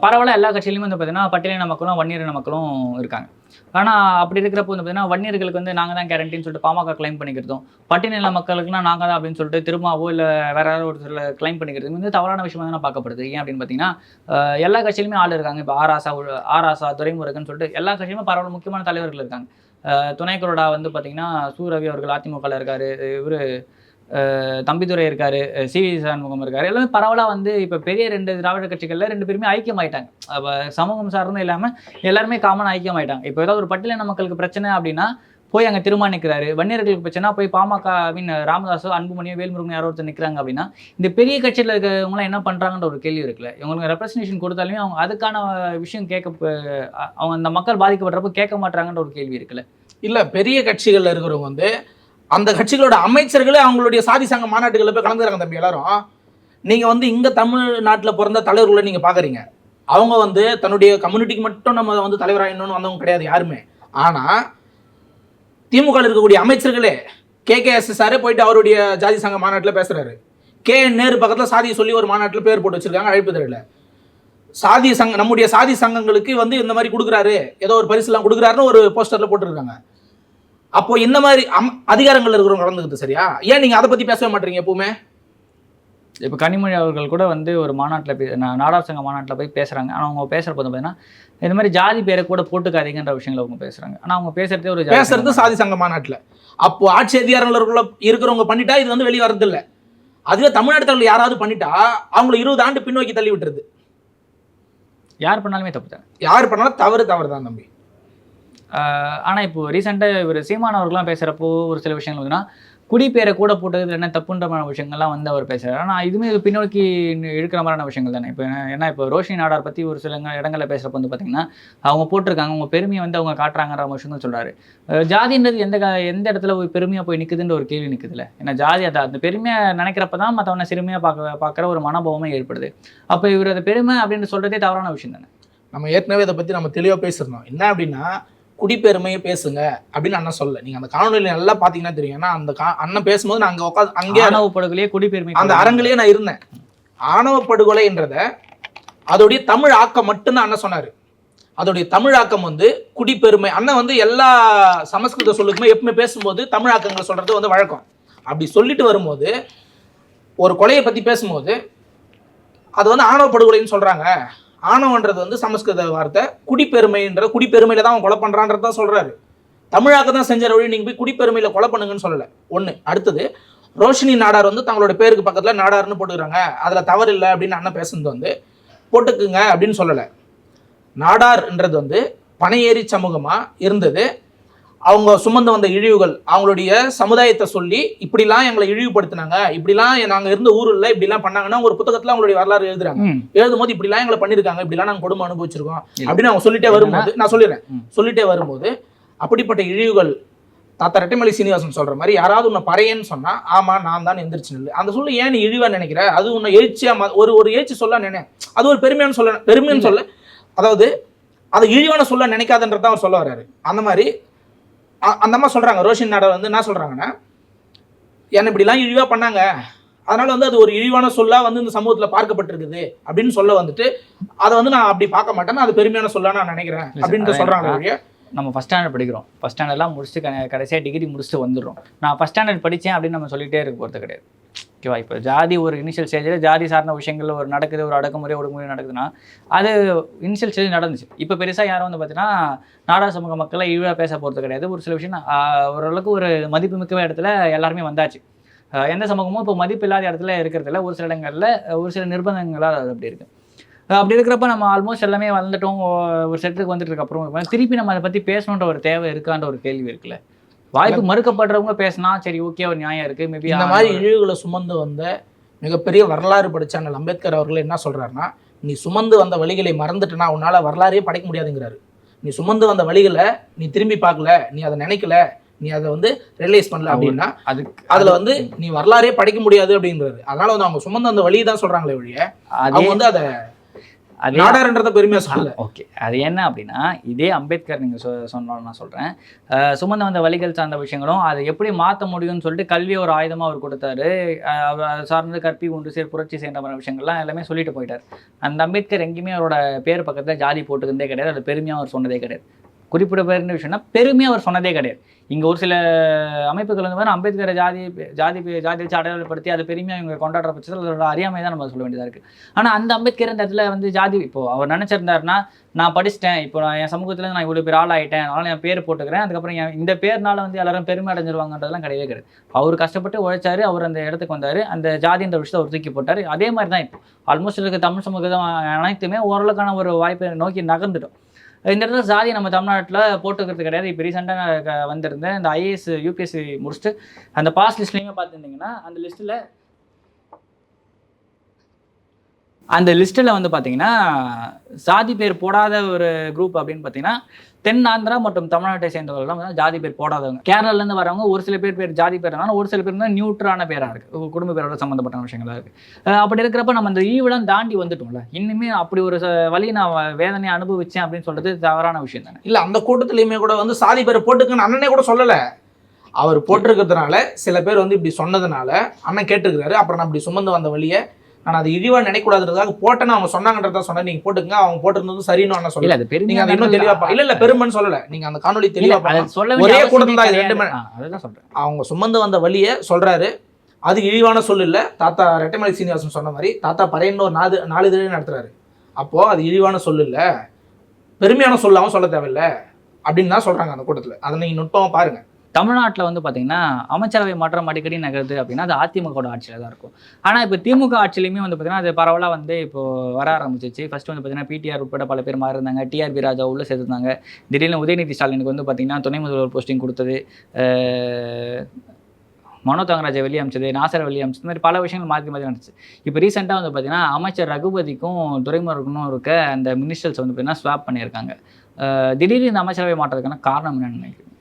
பரவாயில்ல, எல்லா கட்சியிலுமே வந்து பார்த்தீங்கன்னா பட்டியலின மக்களும் வன்னியரின மக்களும் இருக்காங்க. ஆனால் அப்படி இருக்கிறப்போ வந்து பார்த்தீங்கன்னா வன்னியர்களுக்கு வந்து நாங்கள் தான் கேரண்டின்னு சொல்லிட்டு பாமக கிளைம் பண்ணிக்கிறதும், பட்டியலின மக்களுக்குனா நாங்கள் தான் அப்படின்னு சொல்லிட்டு திரும்பவோ இல்லை வேற யாராவது ஒருத்தர் கிளைம் பண்ணிக்கிறது வந்து தவறான விஷயமா தான் பார்க்கப்படுது. ஏன் அப்படின்னு பார்த்தீங்கன்னா எல்லா கட்சியிலுமே ஆள் இருக்காங்க. இப்போ ஆராசா துரைமுருகன் சொல்லிட்டு எல்லா கட்சியுமே பரவாயில்ல முக்கியமான தலைவர்கள் இருக்காங்க. துணைக்குறடா வந்து பார்த்தீங்கன்னா சூரவி அவர்கள் அதிமுகவில் இருக்காரு, இவர் தம்பிதுரை இருக்காரு, சிவி சண்முகம் இருக்காரு. எல்லாமே பரவலாக வந்து இப்போ பெரிய 2 திராவிட கட்சிகளில் 2 பேருமே ஐக்கியமாயிட்டாங்க. அப்போ சமூகம் சார்ந்தும் இல்லாமல் எல்லாருமே காமனாக ஐக்கியமாயிட்டாங்க. இப்போ ஏதாவது ஒரு பட்டியலின மக்களுக்கு பிரச்சனை அப்படின்னா போய் அங்கே தீர்மானிக்கிறாரு. வன்னியர்களுக்கு பிரச்சனை போய் பாமக ராமதாஸோ அன்புமணியோ வேல்முருகன் யாரோ ஒருத்தர் நிற்கிறாங்க அப்படின்னா இந்த பெரிய கட்சியில் இருக்கிறவங்களாம் என்ன பண்ணுறாங்கன்ற ஒரு கேள்வி இருக்குல்ல. இவங்களுக்கு ரெப்ரசன்டேஷன் கொடுத்தாலுமே அவங்க அதுக்கான விஷயம் அவங்க அந்த மக்கள் பாதிக்கப்படுறப்போ கேட்க மாட்டாங்கன்ற ஒரு கேள்வி இருக்குல்ல. இல்லை, பெரிய கட்சிகளில் இருக்கிறவங்க வந்து அந்த கட்சிகளோட அமைச்சர்களே அவங்களுடைய சாதி சங்க மாநாட்டுகளில் போய் கலந்துக்கிறாங்க தம்பி எல்லாரும். நீங்கள் வந்து இங்கே தமிழ்நாட்டில் பிறந்த தலைவர்களை நீங்கள் பார்க்குறீங்க. அவங்க வந்து தன்னுடைய கம்யூனிட்டிக்கு மட்டும் நம்ம வந்து தலைவராகணும்னு வந்தவங்க கிடையாது யாருமே. ஆனால் திமுக இருக்கக்கூடிய அமைச்சர்களே KKSSRே போயிட்டு அவருடைய ஜாதி சங்க மாநாட்டில் பேசுகிறாரு. KN நேரு பக்கத்தில் சாதியை சொல்லி ஒரு மாநாட்டில் பேர் போட்டு வச்சிருக்காங்க, அழைப்பு தரல. சாதி சங்கம் நம்முடைய சாதி சங்கங்களுக்கு வந்து இந்த மாதிரி கொடுக்குறாரு, ஏதோ ஒரு பரிசுலாம் கொடுக்குறாருன்னு ஒரு போஸ்டரில் போட்டுருக்காங்க. அப்போ இந்த மாதிரி அதிகாரங்கள் இருக்கிறவங்க நடந்துக்கிட்டு சரியா? ஏன் நீங்கள் அதை பற்றி பேசவே மாட்டீங்க எப்பவுமே? இப்போ கனிமொழி அவர்கள் கூட வந்து ஒரு மாநாட்டில் நாடார் சங்க மாநாட்டில் போய் பேசுகிறாங்க. ஆனால் அவங்க பேசுகிறப்ப பார்த்தீங்கன்னா இந்த மாதிரி ஜாதி பேரை கூட போட்டுக்காதீங்கன்ற விஷயங்களை அவங்க பேசுகிறாங்க. ஆனால் அவங்க பேசுறது சாதி சங்க மாநாட்டில். அப்போ ஆட்சி அதிகாரங்களுக்குள்ள இருக்கிறவங்க பண்ணிட்டா இது வந்து வெளியே வரது இல்லை. அதுவே தமிழ்நாட்டில் யாராவது பண்ணிட்டா அவங்களை 20 ஆண்டு பின்னோக்கி தள்ளி விட்டுருது. யார் பண்ணாலுமே தப்பு தான். யார் பண்ணாலும் தவறு தான் தம்பி. ஆனால் இப்போ ரீசெண்டாக இவர் சீமான் அவர்கள்லாம் பேசுகிறப்போ ஒரு சில விஷயங்கள் வந்துன்னா குடிப்பேரை கூட போட்டது என்ன தப்புன்ற மாதிரி விஷயங்கள்லாம் வந்து அவர் பேசுறாரு. ஆனால் இதுவுமே இது பின்னோக்கி இழுக்கிற மாதிரியான விஷயங்கள் தானே. இப்போ ஏன்னா இப்போ ரோஷினி நாடார் பற்றி ஒரு சில இடங்களில் பேசுகிறப்ப வந்து பார்த்தீங்கன்னா அவங்க போட்டிருக்காங்க, அவங்க பெருமையை வந்து அவங்க காட்டுறாங்கிற விஷயம் சொல்றாரு. ஜாதின்றது எந்த இடத்துல ஒரு பெருமையாக போய் நிற்குதுன்ற ஒரு கேள்வி நிற்குதுல்ல. ஏன்னா ஜாதி அந்த பெருமையை நினைக்கிறப்ப தான் மற்றவனை சிறுமையாக பார்க்குற ஒரு மனோபாவமே ஏற்படுது. அப்போ இவர் அதை பெருமை அப்படின்னு சொல்றதே தவறான விஷயம் தானே. நம்ம ஏற்கனவே இதை பற்றி நம்ம தெளிவாக பேசியிருந்தோம். என்ன அப்படின்னா குடிப்பெருமையை பேசுங்க அப்படின்னு அண்ணன் சொல்ல. நீங்க அந்த காணொலியில நல்லா பாத்தீங்கன்னா தெரியும். ஏன்னா அந்த அண்ணன் பேசும்போது நான் அங்க உட்காந்து அங்கே ஆணவ படுகொலையே குடிப்பெருமை அந்த அரங்கிலேயே நான் இருந்தேன். ஆணவ படுகொலைன்றத அதோடைய தமிழ் ஆக்கம் மட்டும்தான் அண்ணன் சொன்னாரு. அதோடைய தமிழ் ஆக்கம் வந்து குடிப்பெருமை. அண்ணன் வந்து எல்லா சமஸ்கிருத சொல்லுக்குமே எப்பவுமே பேசும்போது தமிழ் ஆக்கங்களை சொல்றது வந்து வழக்கம். அப்படி சொல்லிட்டு வரும்போது ஒரு கொலையை பத்தி பேசும்போது அது வந்து ஆணவ படுகொலைன்னு சொல்றாங்க. ஆணவன்றது வந்து சமஸ்கிருத வார்த்தை. குடிப்பெருமைன்ற குடிப்பெருமையில தான் அவன் கொலை பண்றான்றது தான் சொல்றாரு. தமிழாக்க தான் செஞ்ச வழி நீங்க போய் குடிப்பெருமையில கொலை பண்ணுங்கன்னு சொல்லல. ஒண்ணு. அடுத்தது ரோஷினி நாடார் வந்து தங்களோட பேருக்கு பக்கத்துல நாடார்னு போட்டுக்கிறாங்க, அதுல தவறு இல்லை அப்படின்னு அண்ணன் பேசுனது வந்து போட்டுக்குங்க அப்படின்னு சொல்லல. நாடார்ன்றது வந்து பனையேறி சமூகமா இருந்தது. அவங்க சுமந்து வந்த இழிவுகள், அவங்களுடைய சமுதாயத்தை சொல்லி இப்படிலாம் எங்களை இழிவுபடுத்தினாங்க, இப்படிலாம் நாங்க இருந்த ஊர்ல இப்படிலாம் பண்ணாங்கன்னா ஒரு புத்தகத்துல அவங்களுடைய வரலாறு எழுதுறாங்க. எழுதும் போது இப்படிலாம் எங்களை பண்ணிருக்காங்க, இப்படிலாம் நாங்க கொடுமை அனுபவிச்சிருக்கோம் அப்படின்னு அவங்க சொல்லிட்டே வரும்போது, நான் சொல்லிடுறேன், சொல்லிட்டே வரும்போது அப்படிப்பட்ட இழிவுகள் தாத்தா ரெட்டைமலை சீனிவாசன் சொல்ற மாதிரி யாராவது உன்னை பறையன்னு சொன்னா ஆமா நான் தான் எந்திரிச்சு நில்லு. அந்த சொல்லு ஏன் நீ இழிவா நினைக்கிற? அது உன்னை எழுச்சியா ஒரு எழுச்சி சொல்ல நினை, அது ஒரு பெருமையானு சொல்ல, பெருமைன்னு சொல்ல, அதாவது அதை இழிவான சொல்ல நினைக்காதுன்றதான் அவர் சொல்ல வர்றாரு. அந்த மாதிரி அந்த அம்மா சொல்றாங்க, ரோஷினி நாடார் வந்து என்ன சொல்றாங்கன்னா, என்ன இப்படிலாம் இழிவா பண்ணாங்க, அதனால வந்து அது ஒரு இழிவான சொல்லா வந்து இந்த சமூகத்துல பார்க்கப்பட்டிருக்குது அப்படின்னு சொல்ல வந்துட்டு அதை வந்து நான் அப்படி பார்க்க மாட்டேன், அது பெருமையான சொல்லா நான் நினைக்கிறேன் அப்படின்னு சொல்றாங்க. நம்ம ஃபஸ்ட் ஸ்டாண்டர்ட் படிக்கிறோம், ஃபஸ்ட் ஸ்டாண்டர்ட்லாம் முடிச்சுட்டு கடைசியாக டிகிரி முடிச்சுட்டு வந்துடுறோம். நான் ஃபஸ்ட் ஸ்டாண்டர்ட் படித்தேன் அப்படின்னு நம்ம சொல்லிகிட்டே இருக்க போகிறது கிடையாது. ஓகேவா? இப்போ ஜாதி ஒரு இனிஷியல் ஸ்டேஜில் ஜாதி சார்ந்த விஷயங்கள் ஒரு நடக்குது, ஒரு அடக்குமுறை ஒடுக்குமுறை நடக்குதுன்னா அது இனிஷியல் ஸ்டேஜ் நடந்துச்சு. இப்போ பெருசாக யாரும் வந்து பார்த்தீங்கன்னா நாடார் சமூக மக்களை இழிவாக பேச போகிறது கிடையாது. ஒரு சில விஷயம் ஓரளவுக்கு ஒரு மதிப்புமிக்க இடத்துல எல்லாருமே வந்தாச்சு. எந்த சமூகமும் இப்போ மதிப்பு இல்லாத இடத்துல இருக்கிறதுல ஒரு சில இடங்களில் ஒரு சில நிர்பந்தங்களாக அது அப்படி இருக்குது. அப்படி இருக்கிறப்ப நம்ம ஆல்மோஸ்ட் எல்லாமே வந்துட்டோம், ஒரு செட்டுக்கு வந்துட்டு இருக்கப்பறம் திருப்பி நம்ம அதை பற்றி பேசணுன்ற ஒரு தேவை இருக்கான்ற ஒரு கேள்வி இருக்குல்ல. வாய்ப்பு மறுக்கப்படுறவங்க பேசினா சரி ஓகே ஒரு நியாயம் இருக்குது. மேபி இந்த மாதிரி இழிவுகளை சுமந்து வந்த மிகப்பெரிய வரலாறு படித்த அண்ணல் அம்பேத்கர் அவர்கள் என்ன சொல்கிறாருன்னா, நீ சுமந்து வந்த வழிகளை மறந்துட்டுனா உன்னால் வரலாறையே படைக்க முடியாதுங்கிறாரு. நீ சுமந்து வந்த வழிகளை நீ திரும்பி பார்க்கல, நீ அதை நினைக்கல, நீ அதை வந்து ரியலைஸ் பண்ணல அப்படின்னா அதுல வந்து நீ வரலாறே படைக்க முடியாது அப்படின்றாரு. அதனால வந்து அவங்க சுமந்து அந்த வழியை தான் சொல்றாங்களே ஒழிய அவங்க வந்து அதை நாடார்ன்றத பெருமையா சொல்லல. ஓகே, அது என்ன அப்படின்னா இதே அம்பேத்கர் நீங்க சொன்னாலும் நான் சொல்றேன், சுமந்த வந்த வழிகள் சார்ந்த விஷயங்களும் அதை எப்படி மாற்ற முடியும்னு சொல்லிட்டு கல்வியை ஒரு ஆயுதமா அவர் கொடுத்தாரு. சார்ந்து கற்பி ஒன்று சேர் புரட்சி செய்கிற மாதிரி விஷயங்கள்லாம் எல்லாமே சொல்லிட்டு போயிட்டார். அந்த அம்பேத்கர் எங்கேயுமே அவரோட பேர் பக்கத்துல ஜாதி போட்டுக்கிறதே கிடையாது, அது பெருமையா அவர் சொன்னதே கிடையாது. குறிப்பிட பேருந்த விஷயம்னா பெருமையாக அவர் சொன்னதே கிடையாது. இங்கே ஒரு சில அமைப்புகள் வந்து அம்பேத்கரை ஜாதி வச்சு அடையாளப்படுத்தி அதை பெருமையாக இவங்க கொண்டாடுற பட்சத்தில் அதோட அறியாமை தான் நம்ம சொல்ல வேண்டியதாக இருக்குது. ஆனால் அந்த அம்பேத்கர் இந்த இடத்துல வந்து ஜாதி இப்போது அவர் நினச்சிருந்தாருன்னா, நான் படிச்சிட்டேன், இப்போ நான் என் சமூகத்தில் நான் இவ்வளோ பேர் ஆள் ஆகிட்டேன், அதனால் என் பேர் போட்டுக்கிறேன், அதுக்கப்புறம் இந்த பேர்னால வந்து எல்லாரும் பெருமை அடைஞ்சிருவாங்கன்றதுலாம் கிடையவே கிடையாது. அவர் கஷ்டப்பட்டு உழைச்சாரு, அவர் அந்த இடத்துக்கு வந்தார், அந்த ஜாதின்ற விஷயத்தை அவர் தூக்கி போட்டார். அதே மாதிரி தான் இப்போ ஆல்மோஸ்ட் இருக்க தமிழ் சமூகம் அனைத்துமே ஓரளவுக்கான ஒரு வாய்ப்பை நோக்கி நகர்ந்துட்டோம். இந்த இடத்துல ஜாதி நம்ம தமிழ்நாட்டில் போட்டுக்கிறது கிடையாது. இப்போ ரீசெண்டாக வந்திருந்த இந்த ஐஏஎஸ் யூபிஎஸ்சி முடிச்சுட்டு அந்த பாஸ் லிஸ்ட்லேயுமே பார்த்துருந்தீங்கன்னா அந்த லிஸ்ட்டில் வந்து பார்த்தீங்கன்னா ஜாதி பேர் போடாத ஒரு குரூப் அப்படின்னு பார்த்தீங்கன்னா தென் ஆந்திரா மற்றும் தமிழ்நாட்டை சேர்ந்தவர்கள் தான் ஜாதி பேர் போடாதவங்க. கேரளாலேருந்து வரவங்க ஒரு சில பேர் ஜாதி பேர் இருந்தாலும் ஒரு சில பேர் தான் நியூட்ரான பேராக இருக்குது, குடும்ப பேரோட சம்மந்தப்பட்ட விஷயங்களாக இருக்குது. அப்படி இருக்கிறப்ப நம்ம அந்த ஈவிடம் தாண்டி வந்துட்டோம்ல. இன்னுமே அப்படி ஒரு வழி நான் வேதனையை அனுபவிச்சேன் அப்படின்னு சொல்றது தவறான விஷயம் தானே. இல்லை, அந்த கூட்டத்திலையுமே கூட வந்து சாதி பேரை போட்டுக்குன்னு அண்ணனே கூட சொல்லலை. அவர் போட்டிருக்கிறதுனால சில பேர் வந்து இப்படி சொன்னதுனால அண்ணன் கேட்டிருக்கிறாரு. அப்புறம் நான் இப்படி சுமந்து வந்த வழியை நான் அது இழிவா நினைக்கூடாதுன்றதுக்காக போட்டேன்னு அவங்க சொன்னாங்கன்றதா சொன்னேன். நீங்க போட்டுங்க, அவங்க போட்டிருந்தது சரின்னு அண்ணன் சொல்லல. நீங்க அதை இன்னும் தெளிவா இல்ல பெருமைன்னு சொல்லல. நீங்க அந்த காணொலி தெளிவா ஒரே கூட்டம் தான் இது, ரெண்டுமே சொல்றேன். அவங்க சுமந்து வந்த வழியை சொல்றாரு, அது இழிவான சொல் இல்ல. தாத்தா ரெட்டைமலை சீனிவாசன் சொன்ன மாதிரி தாத்தா பறையன்னு ஒரு 4 இதழ் நடத்துறாரு. அப்போ அது இழிவான சொல் இல்ல, பெருமையான சொல்லாவும் சொல்ல தேவையில்லை அப்படின்னு தான் சொல்றாங்க அந்த கூட்டத்துல. அதை நீங்க நுட்பமா பாருங்க. தமிழ்நாட்டில் வந்து பார்த்தீங்கன்னா அமைச்சரவை மாற்றம் அடிக்கடி நகருது அப்படின்னா அது அதிமுக ஆட்சியில் தான் இருக்கும். ஆனால் இப்போ திமுக ஆட்சியிலையுமே வந்து பார்த்தீங்கன்னா அது பரவலாக வந்து இப்போது வர ஆரம்பிச்சிச்சு. ஃபஸ்ட்டு வந்து பார்த்தீங்கன்னா பிடிஆர் உட்பட பல பேர் மாறி இருந்தாங்க, டிஆர்பி ராஜா உள்ளே சேர்த்துருந்தாங்க. திடீர்னு உதயநிதி ஸ்டாலினுக்கு வந்து பார்த்தீங்கன்னா துணை முதல்வர் போஸ்டிங் கொடுத்தது. மனோ தங்கராஜை வெளியே அமைச்சது, நாசரை வெளியே அமைச்சது, இந்த மாதிரி பல விஷயங்கள் மாற்றி மாற்றி நடந்துச்சு. இப்போ ரீசெண்டாக வந்து பார்த்தீங்கன்னா அமைச்சர் ரகுபதிக்கும் துரைமுருகனும் இருக்க அந்த மினிஸ்டர்ஸ் வந்து பார்த்தீங்கன்னா ஸ்வாப் பண்ணியிருக்காங்க. திடீர்னு இந்த அமைச்சரவை மாற்றதுக்கான காரணம் என்னன்னு நினைக்கிறீங்க?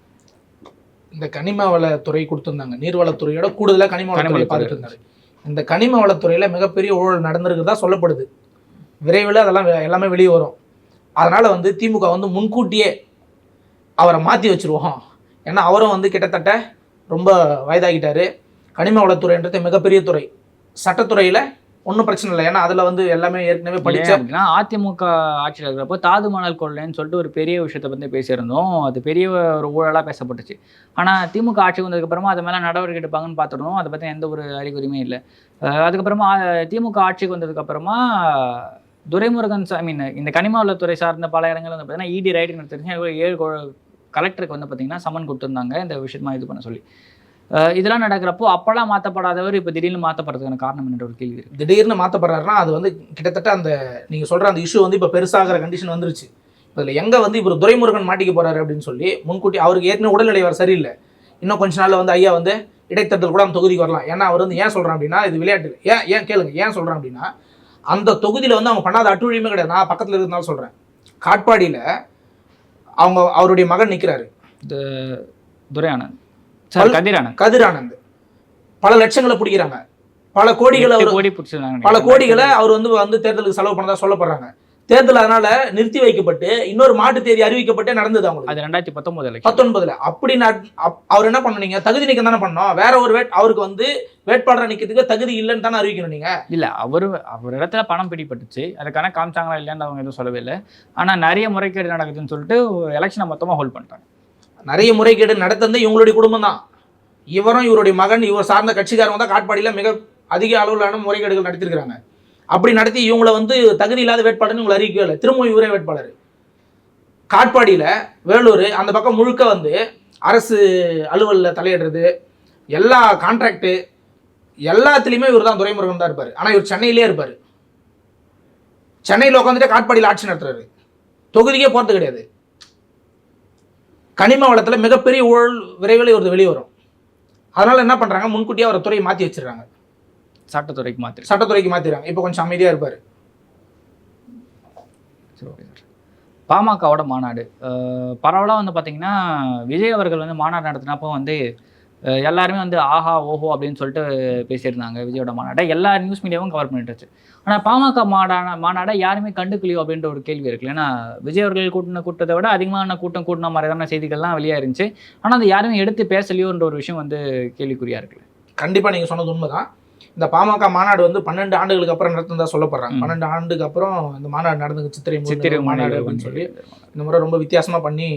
இந்த கனிம வளத்துறை கொடுத்துருந்தாங்க, நீர்வளத்துறையோட கூடுதலாக கனிம வளத்துறை பார்த்துட்டு இருந்தாரு. இந்த கனிம வளத்துறையில மிகப்பெரிய ஊழல் நடந்திருக்குதா சொல்லப்படுது. விரைவில் அதெல்லாம் எல்லாமே வெளியே வரும். அதனால வந்து திமுக வந்து முன்கூட்டியே அவரை மாற்றி வச்சிருவோம். ஏன்னா அவரும் வந்து கிட்டத்தட்ட ரொம்ப வயதாகிட்டாரு. கனிம வளத்துறைன்றது மிகப்பெரிய துறை. சட்டத்துறையில் ஒன்றும் பிரச்சனை இல்லை, ஏன்னா அதில் வந்து எல்லாமே ஏற்கனவே படிச்ச. அப்படின்னா அதிமுக ஆட்சியில் இருக்கிறப்போ தாது மணல் கொள்ளைன்னு சொல்லிட்டு ஒரு பெரிய விஷயத்தை பற்றி பேசியிருந்தோம். அது பெரிய ஒரு ஊழலாக பேசப்பட்டுச்சு. ஆனால் திமுக ஆட்சி வந்ததுக்கப்புறமா அது மேலே நடவடிக்கை எடுப்பாங்கன்னு பார்த்துருந்தோம். அதை பற்றி எந்த ஒரு அறிகுறியுமே இல்லை. அதுக்கப்புறமா திமுக ஆட்சிக்கு வந்ததுக்கப்புறமா துரைமுருகன் இந்த கனிம வளத்துறை சார்ந்த பல இடங்கள் வந்து பார்த்தீங்கன்னா இடி ரைடு நடத்திருக்கீங்க. 7 கலெக்டருக்கு வந்து பார்த்தீங்கன்னா சம்மன் கொடுத்துருந்தாங்க இந்த விஷயமா இது பண்ண சொல்லி. இதெல்லாம் நடக்கிறப்போ அப்போல்லாம் மாற்றப்படாதவர் இப்போ திடீர்னு மாற்றப்படுறதுக்கான காரணம் என்ற ஒரு கேள்வி இருக்குது. திடீர்னு மாற்றப்படுறாருன்னா அது வந்து கிட்டத்தட்ட அந்த நீங்கள் சொல்கிற அந்த இஷ்யூ வந்து இப்போ பெருசாகிற கண்டிஷன் வந்துருச்சு. இதில் எங்கே வந்து இப்போ துரைமுருகன் மாட்டிக்க போகிறாரு அப்படின்னு சொல்லி முன்கூட்டி அவருக்கு ஏற்கனவே உடல்நிலை வர சரியில்லை. இன்னும் கொஞ்ச நாளில் வந்து ஐயா வந்து இடைத்தேர்தல் கூட அந்த தொகுதிக்கு வரலாம். ஏன்னா அவர் வந்து ஏன் சொல்கிறான் அப்படின்னா இது விளையாட்டு. ஏன் கேளுங்க, ஏன் சொல்கிறேன் அப்படின்னா அந்த தொகுதியில் வந்து அவங்க பண்ணாத அட்டுழியுமே கிடையாது. நான் பக்கத்தில் இருந்தாலும் சொல்கிறேன். காட்பாடியில் அவருடைய மகன் நிற்கிறாரு, துரையானந்த் கதிரானந்த். பல லட்சங்களை பிடிக்கிறாங்க, பல கோடிகளை அவர் வந்து தேர்தலுக்கு செலவு பண்ணதா சொல்லப்படுறாங்க. தேர்தல் அதனால நிறுத்தி வைக்கப்பட்டு இன்னொரு மாட்டு தேதி அறிவிக்கப்பட்டே நடந்தது அவங்களுக்கு. அது 2019. அப்படி அவர் என்ன பண்ணீங்க, தகுதி நீக்கம் தானே பண்ணோம். வேற ஒரு அவருக்கு வந்து வேட்பாளரை நிக்கிறதுக்கு தகுதி இல்லைன்னு தானே அறிவிக்கணும் நீங்க. இல்ல அவர் இடத்துல பணம் பிடிபட்டுச்சு, அதுக்கான காமிச்சாங்களா இல்லைன்னு அவங்க எதுவும் சொல்லவே இல்லை. ஆனா நிறைய முறைகேடு நடக்குதுன்னு சொல்லிட்டு எலெக்ஷனை மொத்தமா ஹோல்ட் பண்ணிட்டாங்க. நிறைய முறைகேடு நடந்தது இவங்களுடைய குடும்பம் தான். இவரும் இவருடைய மகன் இவர் சார்ந்த கட்சிக்காரங்க தான் காட்பாடியில் மிக அதிக அளவிலான முறைகேடுகள் நடத்திருக்கிறாங்க. அப்படி நடத்தி இவங்களை வந்து தகுதி இல்லாத வேட்பாளர்னு இவங்களை அறிவிக்கவே இல்லை. திரும்ப இவரே வேட்பாளர். காட்பாடியில் வேலூர் அந்த பக்கம் முழுக்க வந்து அரசு அலுவலில் தலையிடுறது, எல்லா கான்ட்ராக்டு எல்லாத்துலேயுமே இவர் தான் துரைமுருகன் தான் இருப்பார். ஆனால் இவர் சென்னையிலே இருப்பார். சென்னையில் உட்காந்துட்டு காட்பாடியில் ஆட்சி நடத்துறாரு. தொகுதிக்கே போகிறது கிடையாது. கனிம வளத்தில் மிகப்பெரிய ஊழல் விரைவில் இவரது வெளியே வரும். அதனால என்ன பண்ணுறாங்க, முன்கூட்டியே அவரை துறையை மாற்றி வச்சிடறாங்க. சட்டத்துறைக்கு மாற்றிடுறாங்க. இப்போ கொஞ்சம் அமைதியாக இருப்பார். பாமகவோட மாநாடு பரவலாக வந்து பார்த்தீங்கன்னா விஜய் அவர்கள் வந்து மாநாடு நடத்தினப்போ வந்து எல்லாருமே வந்து ஆஹா ஓஹோ அப்படின்னு சொல்லிட்டு பேசியிருந்தாங்க. விஜயோட மாநாட்டை எல்லா நியூஸ் மீடியாவும் கவர் பண்ணிட்டுருச்சு. ஆனால் பாமக மாநாடை யாருமே கண்டுக்கலையோ அப்படின்ற ஒரு கேள்வி இருக்குல்ல. ஏன்னா விஜய் அவர்கள் கூட்டத்தை விட அதிகமான கூட்டின மாதிரியான செய்திகள்லாம் வெளியாக இருந்துச்சு. ஆனால் அது யாருமே எடுத்து பேசலையோன்ற ஒரு விஷயம் வந்து கேள்விக்குறியாக இருக்குல்ல. கண்டிப்பாக நீங்கள் சொன்னது உண்மைதான். இந்த பாமக மாநாடு வந்து 12 ஆண்டுகளுக்கு அப்புறம் நடந்ததா சொல்லப்படுறாங்க. 12 ஆண்டுக்கு அப்புறம் இந்த மாநாடு நடந்து சித்திரை மாநாடு அப்படின்னு சொல்லி இந்த முறை ரொம்ப வித்தியாசமாக பண்ணி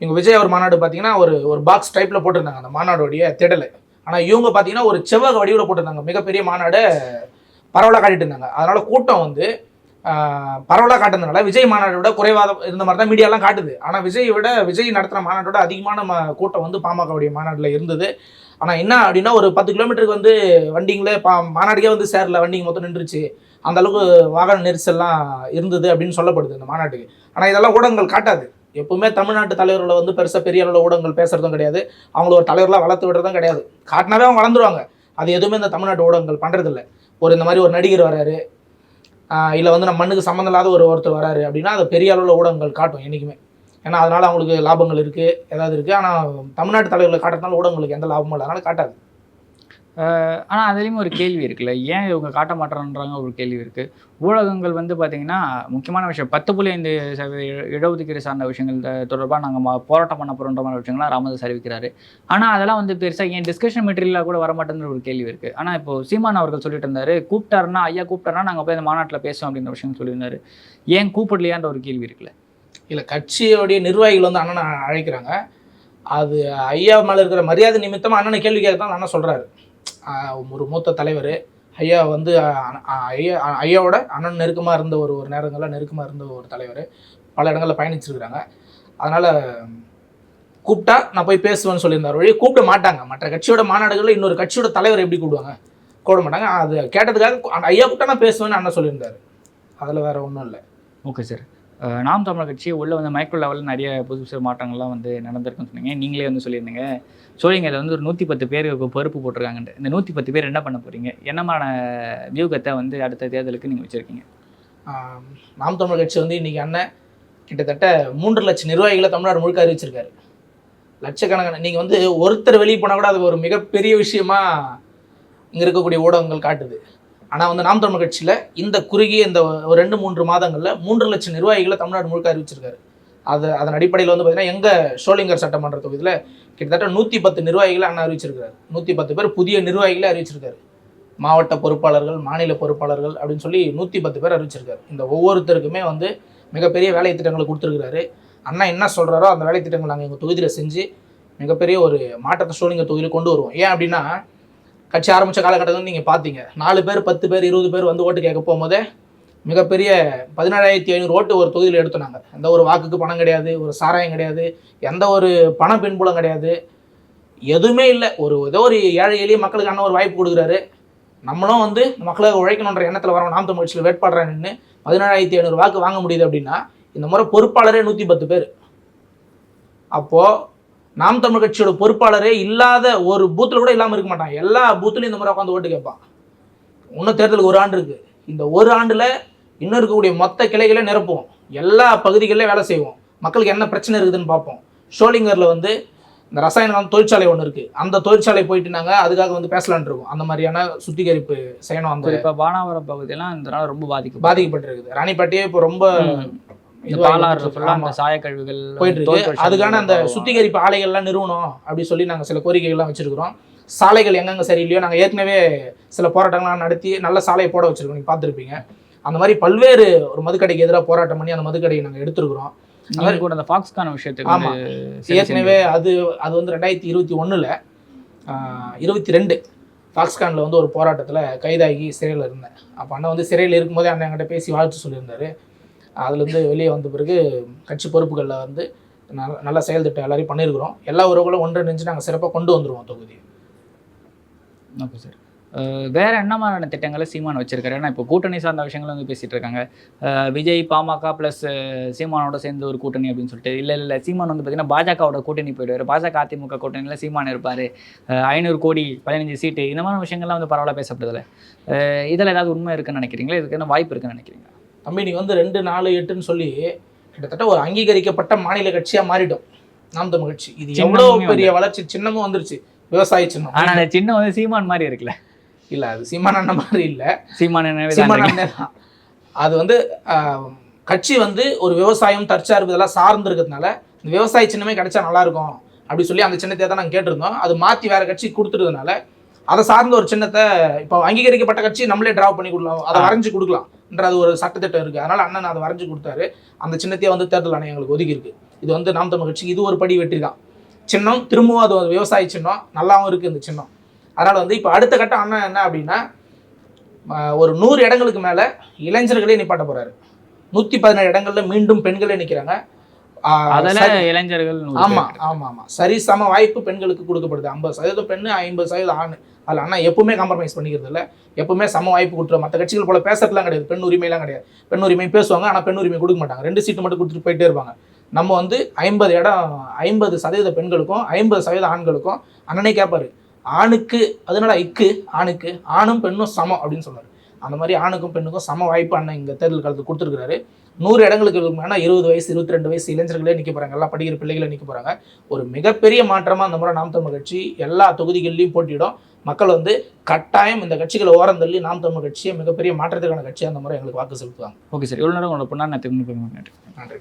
இவங்க விஜய் அவர் மாநாடு பார்த்தீங்கன்னா ஒரு பாக்ஸ் டைப்பில் போட்டிருந்தாங்க அந்த மாநாடுடைய திடலை. ஆனால் இவங்க பார்த்தீங்கன்னா ஒரு செவ்வக வடிவில் போட்டிருந்தாங்க. மிகப்பெரிய மாநாடு பரவலாக காட்டிட்டு இருந்தாங்க. அதனால் கூட்டம் வந்து பரவலாக காட்டுறதுனால விஜய் மாநாட்டை விட குறைவாக இருந்த மாதிரி தான் மீடியாலாம் காட்டுது. ஆனால் விஜய் நடத்துகிற மாநாட்டோட அதிகமான கூட்டம் வந்து பாமகவுடைய மாநாட்டில் இருந்தது. ஆனால் என்ன அப்படின்னா ஒரு 10 கிலோமீட்டருக்கு வந்து வண்டிங்களே மாநாட்டுக்கே வந்து சேரல, வண்டிங்க மொத்தம் நின்றுச்சு. அந்த அளவுக்கு வாகன நெரிசல்லாம் இருந்தது அப்படின்னு சொல்லப்படுது இந்த மாநாட்டுக்கு. ஆனால் இதெல்லாம் ஊடகங்கள் காட்டாது. எப்பவுமே தமிழ்நாட்டு தலைவர்களை வந்து பெருசாக பெரிய அளவில் ஊடகங்கள் பேசுறதும் கிடையாது, அவங்கள ஒரு தலைவர்களாக வளர்த்து விடுறதும் கிடையாது. காட்டினாவே அவங்க வளர்ந்துருவாங்க. அது எதுவுமே இந்த தமிழ்நாட்டு ஊடகங்கள் பண்ணுறதில்ல. இந்த மாதிரி ஒரு நடிகர் வராரு, இல்லை வந்து நம்ம மண்ணுக்கு சம்மந்தம் இல்லாத ஒருத்தர் வராரு அப்படின்னா அது பெரிய அளவில் ஊடகங்கள் காட்டும் என்றைக்குமே. ஏன்னா அதனால் அவங்களுக்கு லாபங்கள் இருக்குது, ஏதாவது இருக்குது. ஆனால் தமிழ்நாட்டு தலைவர்களை காட்டுறதுனால ஊடகங்களுக்கு எந்த லாபமும் இல்லை, அதனால் காட்டாது. ஆனால் அதுலேயுமே ஒரு கேள்வி இருக்குல்ல, ஏன் இவங்க காட்ட மாட்டேறாங்க ஒரு கேள்வி இருக்குது. ஊடகங்கள் வந்து பார்த்திங்கன்னா முக்கியமான விஷயம் 10.5% இடஒதுக்கீடு சார்ந்த விஷயங்கள் தொடர்பாக நாங்கள் போராட்டம் பண்ண போகிறோன்ற மாதிரி விஷயங்கள்லாம் ராமதாஸ் அறிவிக்கிறாரு. ஆனால் அதெல்லாம் வந்து பெருசாக ஏன் டிஸ்கஷன் மெட்டீரியலாக கூட வரமாட்டேங்கிற ஒரு கேள்வி இருக்குது. ஆனால் இப்போது சீமான் அவர்கள் சொல்லிட்டு இருந்தார், ஐயா கூப்பிட்டாருன்னா நாங்கள் போய் அந்த மாநாட்டில் பேசுவோம் அப்படின்ற விஷயம் சொல்லியிருந்தாரு. ஏன் கூப்பிடலையான்ற ஒரு கேள்வி இருக்குல்ல. இல்லை, கட்சியோடைய நிர்வாகிகள் வந்து அண்ணனை அழைக்கிறாங்க. அது ஐயா மேலே இருக்கிற மரியாதை நிமித்தமாக அண்ணனை கேள்வி கேட்க தான் அண்ணன் சொல்கிறாரு. ஒரு மூத்த தலைவர் ஐயா வந்து ஐயாவோட அண்ணன் நெருக்கமாக இருந்த ஒரு நேரங்களில் நெருக்கமாக இருந்த ஒரு தலைவர், பல இடங்களில் பயணிச்சிருக்கிறாங்க. அதனால் கூப்பிட்டா நான் போய் பேசுவேன்னு சொல்லியிருந்தார். வழி கூப்பிட மாட்டாங்க. மற்ற கட்சியோட மாநாடுகளில் இன்னொரு கட்சியோட தலைவர் எப்படி கூப்பிடுவாங்க, கூப்பிட மாட்டாங்க. அது கேட்டதுக்காக ஐயா கூப்பிட்டா நான் பேசுவேன்னு அண்ணன் சொல்லியிருந்தார். அதில் வேறு ஒன்றும் இல்லை. Okay sir. நாம் தமிழர் கட்சி உள்ள வந்து மைக்ரோ லெவலில் நிறைய புது புது மாற்றங்கள்லாம் வந்து நடந்திருக்குன்னு சொன்னீங்க. நீங்களே வந்து சொல்லியிருந்தீங்க. இதில் வந்து ஒரு 110 பேருக்கு பொறுப்பு போட்டிருக்காங்கன்ட்டு. இந்த 110 பேர் என்ன பண்ண போகிறீங்க? என்னமான வியூகத்தை வந்து அடுத்த தேர்தலுக்கு நீங்கள் வச்சுருக்கீங்க? நாம் தமிழர் கட்சி வந்து இன்றைக்கி அண்ணன் கிட்டத்தட்ட 3 லட்சம் நிர்வாகிகளை தமிழ்நாடு முழுக்க அறிவிச்சிருக்காரு. லட்சக்கணக்கான நீங்கள் வந்து ஒருத்தர் வெளியே போனால் கூட அது ஒரு மிகப்பெரிய விஷயமா இங்கே இருக்கக்கூடிய ஊடகங்கள் காட்டுது. ஆனால் வந்து நாம் தமிழர் கட்சியில் இந்த குறுகிய இந்த ஒரு 2-3 மாதங்களில் 3 லட்சம் நிர்வாகிகளை தமிழ்நாடு முழுக்க அறிவிச்சிருக்காரு. அதன் அடிப்படையில் வந்து பார்த்தீங்கன்னா எங்கள் ஷோலிங்கர் சட்டமன்ற தொகுதியில் கிட்டத்தட்ட 110 நிர்வாகிகளை அண்ணன் அறிவிச்சிருக்காரு. 110 பேர் புதிய நிர்வாகிகளை அறிவிச்சிருக்காரு. மாவட்ட பொறுப்பாளர்கள், மாநில பொறுப்பாளர்கள் அப்படின்னு சொல்லி 110 பேர் அறிவிச்சிருக்காரு. இந்த ஒவ்வொருத்தருக்குமே வந்து மிகப்பெரிய வேலை திட்டங்களை கொடுத்துருக்காரு. அண்ணா என்ன சொல்கிறாரோ அந்த வேலை திட்டங்கள் நாங்கள் எங்கள் தொகுதியில் செஞ்சு மிகப்பெரிய ஒரு மாற்றத்தை ஷோலிங்கர் தொகுதியில் கொண்டு வருவோம். ஏன் அப்படின்னா கட்சி ஆரம்பித்த காலகட்டத்தில் நீங்கள் பார்த்தீங்க 4 பேர் 10 பேர் 20 பேர் வந்து ஓட்டு கேட்க போகும்போதே மிகப்பெரிய 17,500 ஓட்டு ஒரு தொகுதியில் எடுத்தோம். எந்த ஒரு வாக்குக்கு பணம் கிடையாது, ஒரு சாராயம் கிடையாது, எந்த ஒரு பண பின்புலம் கிடையாது, எதுவுமே இல்லை. ஏதோ ஒரு ஏழை எளிய மக்களுக்கான ஒரு வாய்ப்பு கொடுக்குறாரு. நம்மளும் வந்து மக்களுக்கு உழைக்கணுன்ற எண்ணத்தில் வரோம். நாம் தமிழ் கட்சியில் வேட்பாளராக நின்று 17,500 வாக்கு வாங்க முடியுது அப்படின்னா இந்த முறை பொறுப்பாளரே 110 பேர். அப்போது நாம் தமிழ் கட்சியோட பொறுப்பாளரே இல்லாத ஒரு பூத்தில் கூட இல்லாமல் இருக்க மாட்டான். எல்லா பூத்துலையும் இந்த முறை உட்காந்து ஓட்டு கேட்பான். இன்னும் தேர்தலுக்கு 1 ஆண்டு இருக்குது. இந்த 1 ஆண்டில் இன்னும் இருக்கக்கூடிய மொத்த கிளைகளை நிரப்புவோம். எல்லா பகுதிகளிலும் வேலை செய்வோம். மக்களுக்கு என்ன பிரச்சனை இருக்குதுன்னு பார்ப்போம். ஷோலிங்கரில் வந்து இந்த ரசாயன தொழிற்சாலை ஒன்று இருக்குது. அந்த தொழிற்சாலை போயிட்டு நாங்கள் அதுக்காக வந்து பேசலான் இருக்கோம். அந்த மாதிரியான சுத்திகரிப்பு செய்யணும். அந்த இப்போ பானாவரம் பகுதியெல்லாம் இதனால ரொம்ப பாதிக்கப்பட்டிருக்குது. ராணிப்பேட்டையே இப்போ ரொம்ப சாயக்கழிவுகள் போயிட்டு இருக்கு. அதுக்கான அந்த சுத்திகரிப்பு ஆலைகள்லாம் நிறுவனம் அப்படி சொல்லி நாங்கள் சில கோரிக்கைகள்லாம் வச்சிருக்கிறோம். சாலைகள் எங்கெங்க சரியில்லையோ நாங்கள் ஏற்கனவே சில போராட்டங்கள்லாம் நடத்தி நல்ல சாலையை போட வச்சிருக்கோம். நீங்கள் பார்த்துருப்பீங்க. அந்த மாதிரி பல்வேறு ஒரு மதுக்கடைக்கு எதிராக போராட்டம் பண்ணி அந்த மதுக்கடையை நாங்கள் எடுத்துருக்கிறோம். கூட அந்த ஃபாக்ஸ்கான விஷயத்துக்கு ஆமாம், ஏற்கனவே அது வந்து 2021 22 ஃபாக்ஸ்கானில் வந்து ஒரு போராட்டத்தில் கைதாகி சிறையில் இருந்தேன். அப்போ அண்ணன் வந்து சிறையில் இருக்கும்போதே அண்ணன் என்கிட்ட பேசி வாழ்த்து சொல்லியிருந்தாரு. அதுலேருந்து வெளியே வந்த பிறகு கட்சி பொறுப்புகளில் வந்து நல்ல செயல் திட்டம் எல்லாரையும் பண்ணியிருக்கிறோம். எல்லா உறவுகளும் ஒன்றிணைஞ்சு நாங்கள் சிறப்பாக கொண்டு வந்துடுவோம் தொகுதி. Okay sir. வேறு என்ன மாதிரியான திட்டங்களை சீமான் வச்சிருக்காரு? ஏன்னா இப்போ கூட்டணி சார்ந்த விஷயங்கள் வந்து பேசிகிட்டு இருக்காங்க. விஜய் பாமக ப்ளஸ் சீமானோட சேர்ந்து ஒரு கூட்டணி அப்படின்னு சொல்லிட்டு. இல்லை சீமான் வந்து பார்த்தீங்கன்னா பாஜகவோட கூட்டணி போயிடுவார். பாஜக அதிமுக கூட்டணியில் சீமான் இருப்பார். 500 கோடி 15 சீட்டு இந்த மாதிரி விஷயங்கள்லாம் வந்து பரவாயில்ல பேசப்படுதில்ல. இதில் ஏதாவது உண்மை இருக்குன்னு நினைக்கிறீங்களா? இதுக்கு என்ன வாய்ப்பு இருக்குன்னு நினைக்கிறீங்களா? தம்பி நீ வந்து 2, 4, 8ன்னு சொல்லி கிட்டத்தட்ட ஒரு அங்கீகரிக்கப்பட்ட மாநில கட்சியாக மாறிடும் நாம் தமிழ் கட்சி. இது எவ்வளோ பெரிய வளர்ச்சி. சின்னமும் வந்துருச்சு, விவசாய சின்னம். ஆனால் அந்த சின்னம் வந்து சீமான் மாதிரி இருக்குல்ல? இல்லை, அது சீமான் அண்ணன் மாதிரி இல்லை. சீமான் அண்ணன் அது வந்து கட்சி வந்து ஒரு விவசாயம் தற்சார்பு இதெல்லாம் சார்ந்து இருக்கிறதுனால இந்த விவசாய சின்னமே கிடைச்சா நல்லாயிருக்கும் அப்படி சொல்லி அந்த சின்னத்தை தான் நாங்கள் கேட்டிருந்தோம். அது மாற்றி வேறு கட்சி கொடுத்துருதுனால அதை சார்ந்த ஒரு சின்னத்தை இப்போ அங்கீகரிக்கப்பட்ட கட்சி நம்மளே டிராவ் பண்ணி கொடுக்கலாம், அதை வரைஞ்சி கொடுக்கலாம்ன்ற அது ஒரு சட்டத்திட்டம் இருக்குது. அதனால் அண்ணன் அதை வரைஞ்சி கொடுத்தாரு. அந்த சின்னத்தையே வந்து தேர்தல் ஆணையம் எங்களுக்கு ஒதுக்கி இருக்குது. இது வந்து நாம் தமிழ் கட்சிக்கு இது ஒரு படி வெற்றி தான். சின்னம் திரும்பவும் அது ஒரு விவசாய சின்னம், நல்லாவும் இருக்குது இந்த சின்னம். அதனால் வந்து இப்போ அடுத்த கட்டம் அண்ணன் என்ன அப்படின்னா ஒரு 100 இடங்களுக்கு மேலே இளைஞர்களே நிப்பாட்ட போகிறாரு. 117 இடங்கள்ல மீண்டும் பெண்களே நிற்கிறாங்க. இளைஞர்கள் ஆமாம் சரிசம வாய்ப்பு பெண்களுக்கு கொடுக்கப்படுது. 50% பெண், 50% ஆண். அதில் அண்ணா எப்பவுமே காம்ப்ரமைஸ் பண்ணிக்கிறது இல்லை. எப்பவுமே சம வாய்ப்பு கொடுத்துருவோம். மற்ற கட்சிகள் போல பேசுறதுலாம் கிடையாது. பெண் உரிமையெல்லாம் கிடையாது. பெண் உரிமை பேசுவாங்க, ஆனால் பெண் உரிமை கொடுக்க மாட்டாங்க. 2 சீட்டு மட்டும் கொடுத்துட்டு போயிட்டே இருப்பாங்க. நம்ம வந்து 50 இடம் 50% பெண்களுக்கும் 50% ஆண்களுக்கும் அண்ணனே கேட்பாரு. ஆணுக்கு அதனால ஆணுக்கு ஆணும் பெண்ணும் சமம் அப்படின்னு சொன்னார். அந்த மாதிரி ஆணுக்கும் பெண்ணுக்கும் சம வாய்ப்பு அண்ணன் இங்கே தேர்தல் காலத்தில் கொடுத்துருக்காரு. 100 இடங்களுக்கு மேலே 20 வயசு 22 வயசு இளைஞர்களே நிற்க போகிறாங்க. எல்லாம் படிக்கிற பிள்ளைகளே நிற்க போகிறாங்க. ஒரு மிகப்பெரிய மாற்றமாக அந்த முறை நாம் தமிழ் கட்சி எல்லா தொகுதிகள்லையும் போட்டியிடும். மக்கள் வந்து கட்டாயம் இந்த கட்சிகளை ஓரம் தள்ளி நாம் தமிழ் கட்சியை மிகப்பெரிய மாற்றத்துக்கான கட்சியாக அந்த முறை எங்களுக்கு வாக்கு செலுத்துவாங்க. ஓகே சார், இவ்வளோ நேரம் உங்களோட பொண்ணா நன்றி. நன்றி.